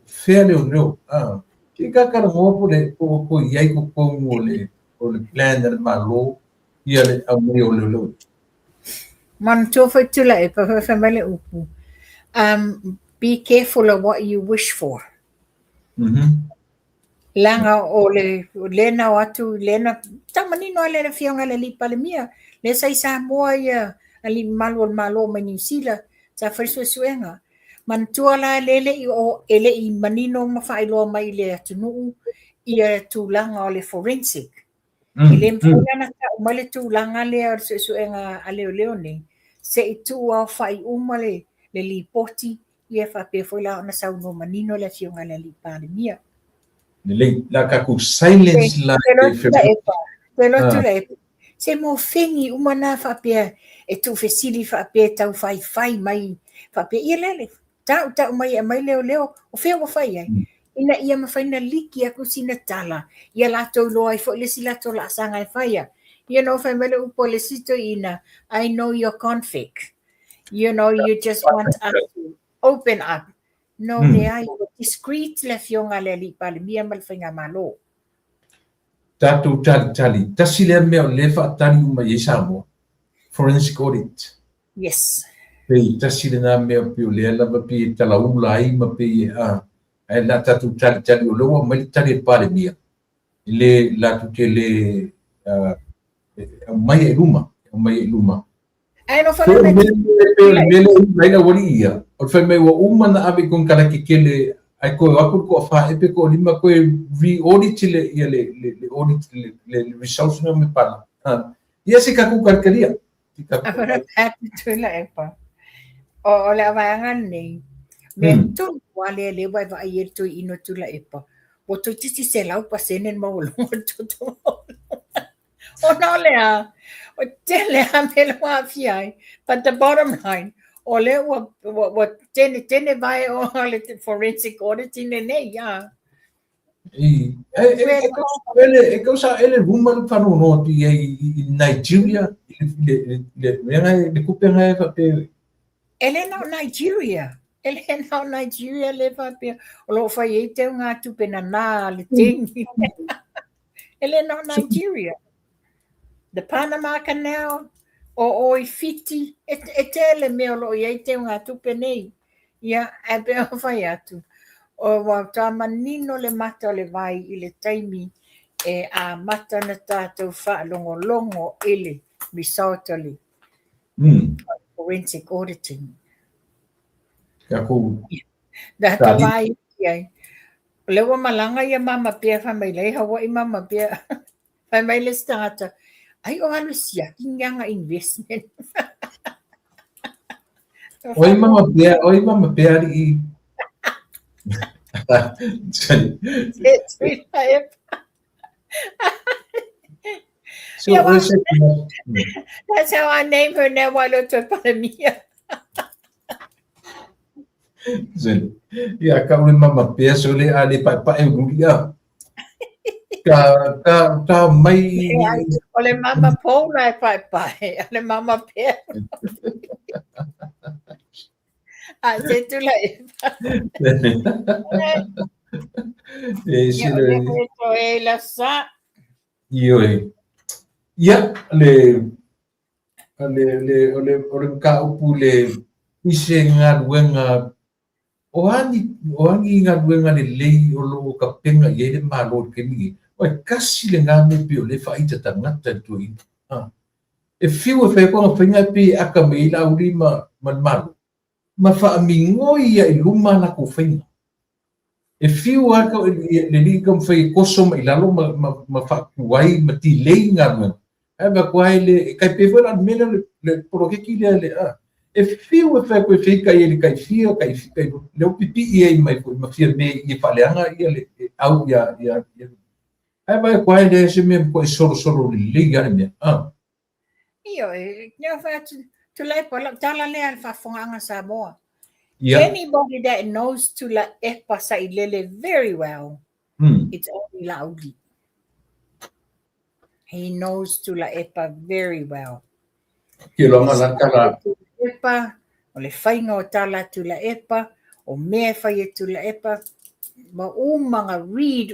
Ki kakara ngō po iai ko kongu o le plan na ma lo. Ia le au mai o leo. Man tofa tula e pa whamale upu. Be careful of what you wish for. Langa o lena watu, lena, tamanino a lena fionga le li pale mia. Le sai sa moa ia, ali malo mani sila, sa whaisua suenga. mantua la lele I o ele I manino mawhailoa mai le atunuu ia tūlanga o le forensic. Ele mwhaina ta umale tūlanga le suenga a leo nei. Se I tu au whai umale le lipoti ia whape whaila ona sau no manino le fionga le li pandemia. La kaku silence la Pelo tu le se mo fengi umana whape e tu fesili whape tau whai mai whape ia lele. Tau mai leo o whea wa whai ai. Ina ia mawhaina liki aku sina tala. Ia lato loa I fo le si lato la sanga I whaia. You know, whai mele upo le sito ina. I know your conflict. You know, you just want us to open up. No, le ai discreet le fionga le li pale mia malwhainga malo. Tatu tali. Tasi lea mea o lefa tali uma i Samoa. Forensic audit. Yes. Pei tasi lea mea pio lea lava pi tala ula ai ma pei ai la tatu tali o lewa mai tali e pale mia. Le la tu ke le mai e luma. Ai no whana mele laina wali ia. O whai mai wa uma na ave kon kala ke kele ai koe wakur ko wha epe ko lima koe re-audit le audit le results na me pala. Ia se kaku karkaria. Ahora pati tula epa. O le awayangan nei. Me tu wale le wai wa ayer tu ino tula epa. O tu tisi se lau pasenen maulungo tutu. O no lea. O te lea me lo afiai. But the bottom line, o le wa tene vai o le forensic auditing nei ya. E causa ele woman fanu no ti i Nigeria le kupenga e fa pe ele no Nigeria le fa pe o lo fa ye te nga tu pena na le tingi ele no Nigeria the Panama Canal o I fiti e tele me o lo ye te nga tu penei ia e pe o fa ya tu o wa ta manino le mata le vai I le taimi e a mata na tātou wha longo ele mi sautali forensic auditing. kaku Data vai ai. Lewa malanga ia mama pia fa mai lei hawa I mama pia. Fa mai le stata. Ai o alu sia kinga investment. oi mama pia I So that's how I name her now. Why don't pandemia? Ya kau mama pia so le ali pa e guria. Ka mai Ole mama Paula pa. Ole mama pia. Se tu la la sa Ioi. Ya le ka upu le ise ngaruenga oangi ngaruenga le lei o lo ka penga ye le malo ke mi. O kasi le ngame pi o le faita tangata tu I. E fiu e fe ko penga pi aka me la urima man malo. Ma fa mingo ia I luma na ko fenga. E fiu aka le li kam fai koso mai lalo ma fa kuai ma ti lei ngaruenga. E ba kuai le kai pe vola mena le proke ki le e fiu e fa ko fika ele kai fia le pipi e mai ko ma fia me I faleanga ia le au ia e ba kuai le se me ko solo le ia me io ne fa tu lai po la tala le al fa fonga Samoa. Yeah. Anybody that knows to la epa sa ilele very well, it's only Laudi. He knows to la epa very well. Ke longa la kala. Epa, o le whainga o tala tu la epa, o mea whai tu la epa, ma umanga read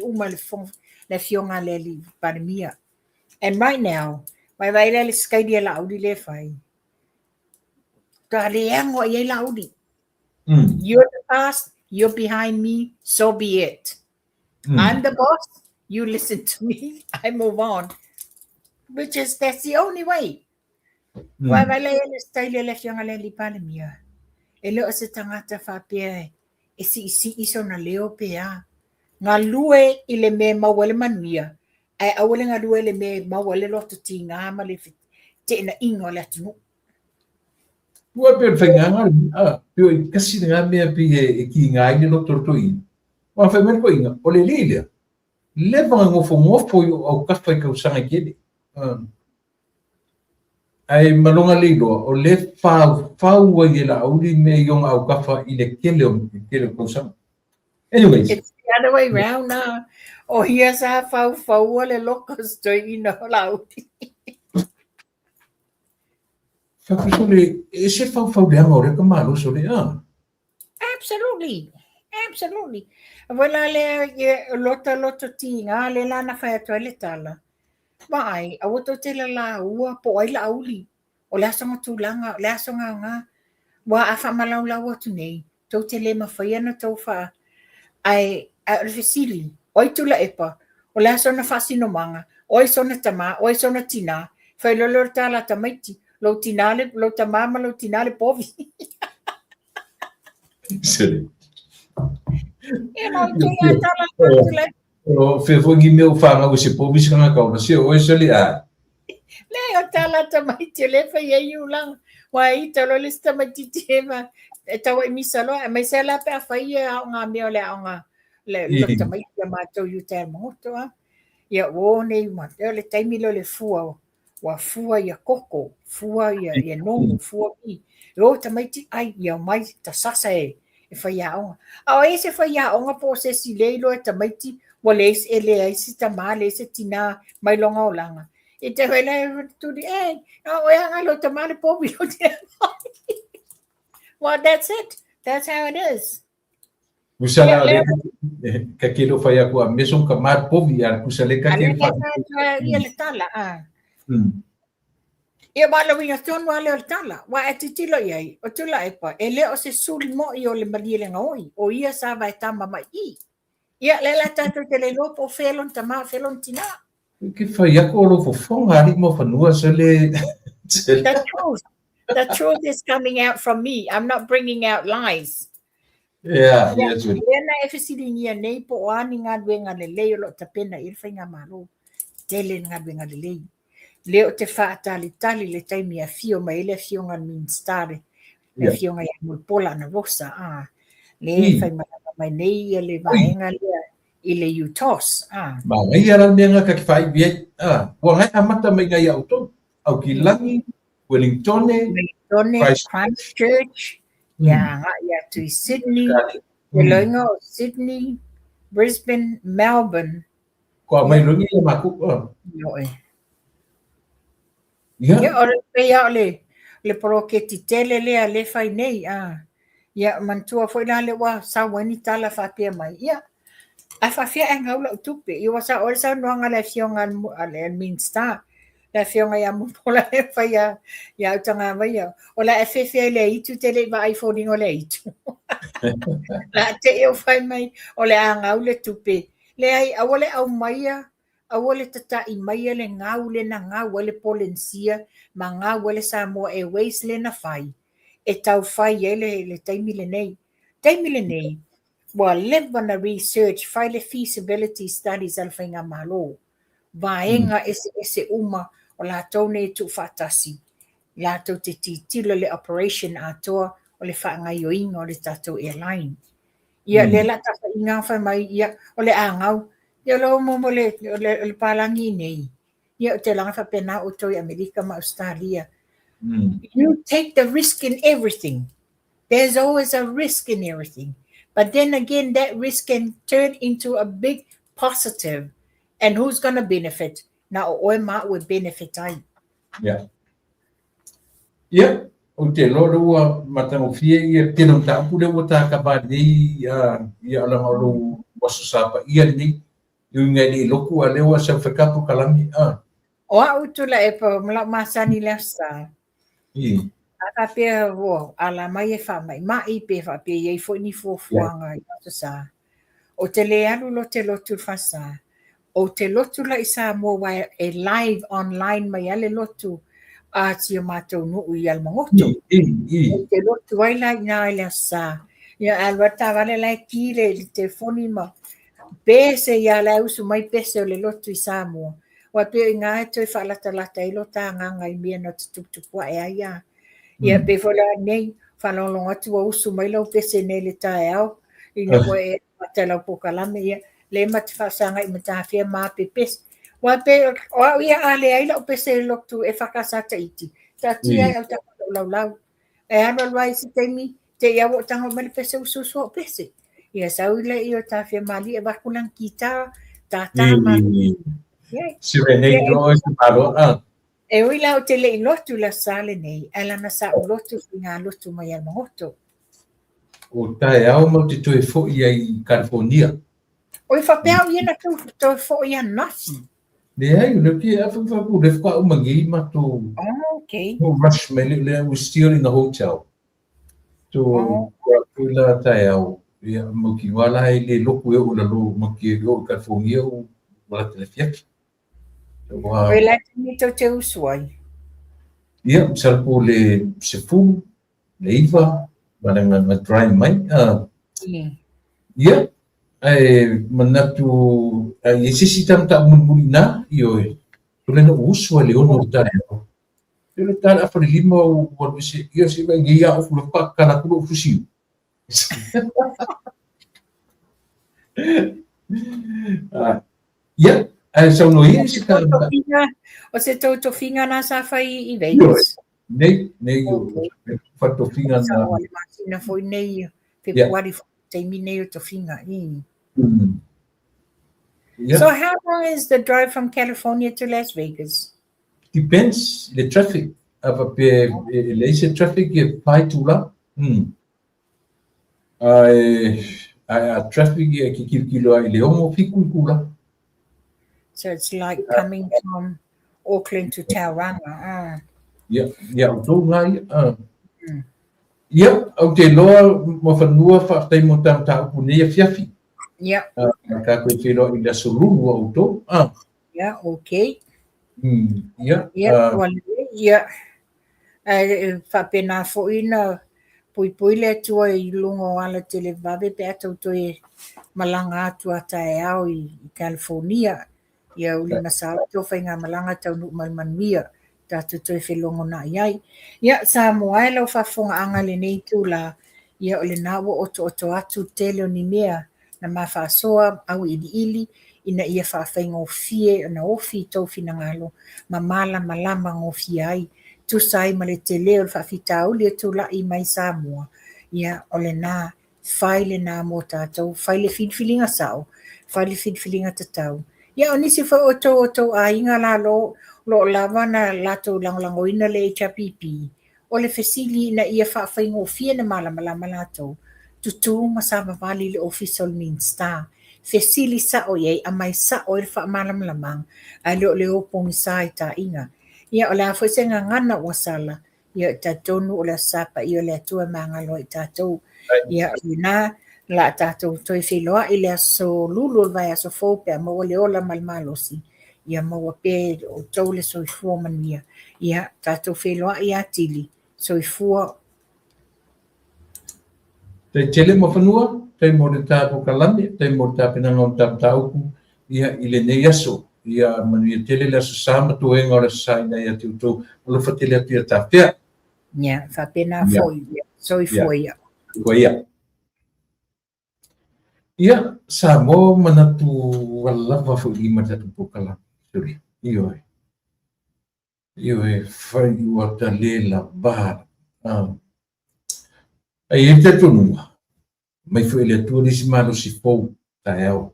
le fionga le li pandemia. And right now, mai vai le skaidia Laudi le whai. Ta leango ye Laudi. You're the past, you're behind me, so be it. I'm the boss, you listen to me, I move on. That's the only way. Why vai le style le fionga le li pandemia. e leo se tangata whapea e si iso na leo pea. Ngā lue i le me mawale manuia, ai awale ngā lue le me mawale loto ti ngā ma le te na ingo le atunu. Ua pe whainganga, pio I kasi ngā mea pi e ki ngā ini no tortoi. Wa whaimene ko inga, o le lilea. Le vanga ngofo au kawhai kausanga kene. Ai malonga leiloa, o le whau wa i la auri me yonga au kawha I le kele kausanga. Anyways. It's the other way round now. O hia sa whau le locos to I no lauti. Whakasole, e se whau leanga o reka malo so le Absolutely. Absolutely. Wala le loto ti ngā le lana whai atua le tala. Mai, awato te la ua po ai la auli. O le asonga tūlanga, le asonga ngā. Wa a whamalau lau atu nei. Tau te le mawhai ana tau wha. Ai, a refesili. Oi tula epa. O le asona whasino manga. Oi sona tama, oi sona tina. Whai lolo tala tamaiti. Lo tinale, lo tamama, lo tinale povi. Silly. Tula. O whewhangi meu whanga o se povis kanga kauna se o e sali a. Le o tala tamaiti le whai e iulang. Wa I talo le tamaiti tema. E tawa I misalo. E mai se la pe a whai e au ngā mea le au ngā. Le tamaiti a mātou yu te moto. Ia o nei mātou le taimilo le fua. Wa fua ia koko. Fua ia nomu. Fua I. O tamaiti ai ia mai ta sasa e whai aonga. A e se whai aonga po se si leilo e tamaiti. Wa le e le aisi ta maa le se tina mai longa o langa. E te whaila tu di e. O e anga lo ta maa le pobi lo te Well, that's it. That's how it is. Kusala le ka kilo whai aku a mesong ka maa povi a kusale ka kilo whai. Ia le tala. Ia wala winga ton wale o le tala. Wa e titilo iai. O tula e pa. E le o se suli mo I o le malie le ngaoi. O ia sa vai tama mai I. Ia le la tatu te le lopo felon tama felon tina. Ke whai aku o lo fofonga ari mo whanua se le. The truth is coming out from me. I'm not bringing out lies. Yeah, that's right. Lena e fesiri ngia nei po o ani ngā duenga le leo lo ta pena I whai ngā maro. Tele ngā duenga le lei. Leo te whaatali tali le taimi a fio mai le fio ngā min stare. Le fio ngā mui pola na rosa. Le whai mai nei le vaenga lea I le utos. Ma ngai ara mea ngā ka ki whai biai. Wa ngai amata mai ngai auto. Au ki langi. Wellington, Christchurch, ya to Sydney, Wollonga, Sydney, Brisbane, Melbourne. Ko mai rungi le maku. Ya ora pe ya le proketi tele le fai nei ya mantua foi na le wa sa wani tala fa pe mai ya a fa fia nga ula tupe I was ora sa no nga le fionga le minsta la fionga ya mo pola e fa ya tanga mai ya ola e fe le itu tele va iPhone ngole itu la te eu fai mai ole nga ule tupe le ai awole au mai ya awole tata I mai le nga ule na nga wale polensia ma nga wale sa mo e waste le na fai e tau fai le taimi le nei wa leva na research fai le feasibility studies al fai nga malo vaenga ese uma o la tone tu fatasi la to te titilo le operation atoa o le fa nga yoinga o le tato airline ia le la ta inga fa mai ia o le angau ia lo mo le palangi nei ia te langa fa pena o toi Amerika ma Australia. You take the risk in everything. There's always a risk in everything. But then again, that risk can turn into a big positive. And who's going to benefit? Now, OMA will benefit. Yeah. Yeah. O te loro ua matango fie ia tino tapu le wata ka ba nei ia ala ngoro wasu sapa ia ni yu ngai loku ale wa sa fekapu kalami O utula e pa mla masani lesa. Aka pe wo ala mai e fa mai pe fa pe ye fo ni fo fuanga ia sa. O te le alu lo te lotu fasa. O te lotu la isa mo wa e live online mai ale lotu. a tia mātou nuu I almangoto. Te lotu ai lai nā I le asa. Ia alwa tāwale lai kire I te foni ma. Pese ia la usu mai pese o le lotu I Samoa. Wa pe ngā e toi whaalata I lo tā nganga I mea na tutukua e aia. Ia pe whala nei, whalolonga tua usu mai lau pese nei le tae au. I na koe e matala pokalame ia. Le mati whasanga I matawhia mā pe pese. Wa pe o ia ale ai lau pese lotu e whakasata iti. Ta tia au ta lau. E ano lwai si teimi, te iau tango mali pese usu o pese. Ia saule I o tawhia mali e wakulang kita, tata ma. Sire nei loa si paro. E ui lau te lei lotu la sale nei, ala na sa u lotu ngā lotu mai al mahoto. O tae au mau te toe fo I California. O I whapeau I na toe fo I nasi. Le ai, le ki a whapu, le whaka umangi mato. Okay. No rush me le was still in the hotel. So, la tae au. Ia mauki wala I le loku e o la lo mauki e o California o wala te le fiaki. Koe lai te mito te usuai. Ia, sarpo le sefu, le iwa, ma dry mai. Ia, manatu, e sisi tam ta munmuli na, ioe. Tule na usua le ono tae au. Tule tae afari lima o wabise, ia se vai ngia o fula kala kulo fusiu. Ia, so no ia se ka o se tau finga na sa fai I Vegas. Nei o fato finga na na foi nei February te mi nei to finga. So how long is the drive from California to Las Vegas? Depends the traffic. Ava pe laser traffic e pai tula. I traffic e ki kilo ai le omo fiku kula. So it's like coming from Auckland to Tauranga. Yeah, do ngai. Yeah, okay, loa mo fanua fa tai mo tam ta pune fiafi. Yeah. Ka ko filo I la solulu auto. Yeah, okay. Yeah. Yeah. Fa pena fo ina pui le tua I lungo ala tele vave pe ato to e malanga atu atae au I California. Ia uli masao to whainga malanga tau nuk malmanmia tatu toi whelongo na iai. Ia sa moai lau whafonga anga le nei tula ia ole nawa oto atu tele o ni mea na mawhasoa au ili ina ia whawhainga o fie na ofi tau fina ngalo ma mala malama ngofi ai tu sai ma le tele o whawhita uli e tula I mai Samoa. Ia ole na whaile na mo tātou whaile whidwhilinga sao whaile whidwhilinga tatau. Ia o nisi wha oto a inga la lo lava na lato langolango ina le HRPP. O le fesili na ia whaafai fie na malama lato. Tutu masama vali le official means ta. Fesili sa o yei a mai sa o le wha malama a le opongi sa ta inga. Ia o le a fwese ngana wasala. Ia tatonu o le sapa ia le atua mangalo I tatou. Ia ina la tatou toi filoa I le aso lulu vai aso fōpea ma o le ola malmalosi. Ia maua pe o tau le soifua mania. Ia tatou filoa I atili. Soifua. Te tele mo whanua, te mo le tāpo kalame, te mo le tāpinanga o tāptauku, ia I le nei aso. Ia manu ia tele le aso sama tu enga o le saina ia te utou, o le whatele atu ia tāpea. Ia, whapena foi. Soifua ia. Ia. Ia, sa mo manatu walawa fu I matatu pokala. Suri, ioe. Ioe, whai ua ta lela bara. Ai e te tonunga. Mai fu ele tua nisi malo si fau ta eo.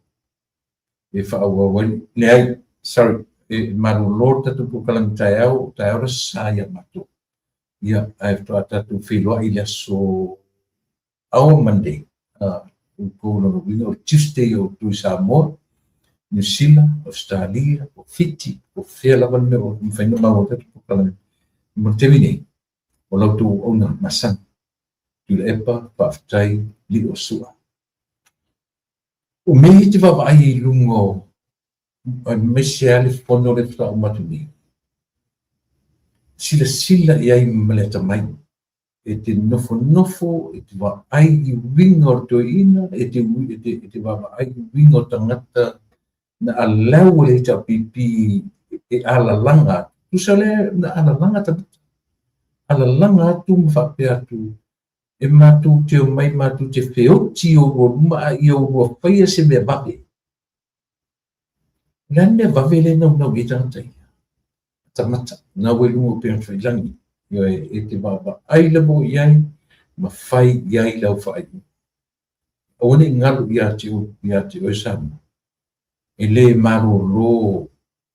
E whaaua wani. Ne ai, sorry, e malo lor tatu pokala mi ta eo ra saia mato. Ia, ai wha tatu whiloa I le so au Monday. Ko no no Tuesday o tu Samoa, New Zealand, Australia, o Fiji, o Fela van o mfaino ma o tatu pokala. Mo temine. O lau tu ona masang. Tu epa paftai li o sua. O mei te wawai lungo a mesiali fono le wha o matuni. sila iai maleta mai. E te nofo, e te wa ai I winga o to ina, e te wa ai I winga o tangata na alau le ta pipi e ala langa. Tusale na ala langa ta ala langa tu mfape atu. E matu te o mai matu te feoti o ruma I o rua whaia se mea vape. Lane vape le nau I tantai. Tamata, na welungo pe antoi langi. Yo e te baba ai labo iai, ma fai iai lau fai. Awane ngalu ia te o samu. E le maro lo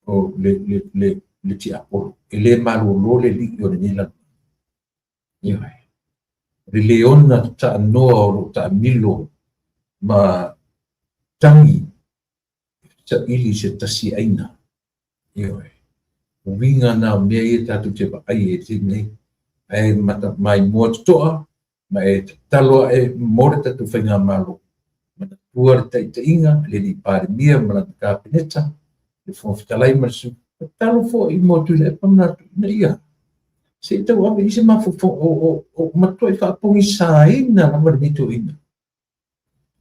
o le ti apolo. E le maro lo le li o le nila. Yo ai. Rileona ta noa o ta milo ma tangi ta ili se tasi aina. Yo ai. Winga na mea e tatu te ai e te nei. E mata mai mua toa, ma e talo e more tatu whainga malo. Mana tuar ta inga, le ni pare mia, mana ka peneta, le whawhitalai marasu. Talo fo I mo tu le pamna na ia. Se tau awe ise mafo o matua I whaapongi saina na mara nito ina.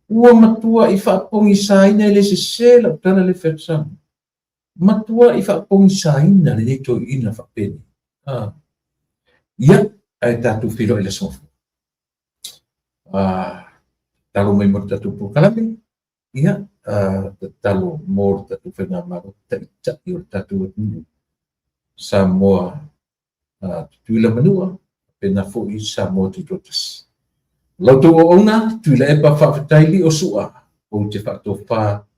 Ua matua I whaapongi saina le se sela tana le whetsamu. Matua I whaapongi saina le nito ina whapeni. Ia, ai tatu whiro I le sofu. Talo mai mo tatu pukalame. Ia, talo mo tatu whenga maro taita I o tatu atu. Sa moa tuila manua, pena fo I sa moa tutotas. Lautu o ona, tuila e pa whawhataili o sua. O te whatofa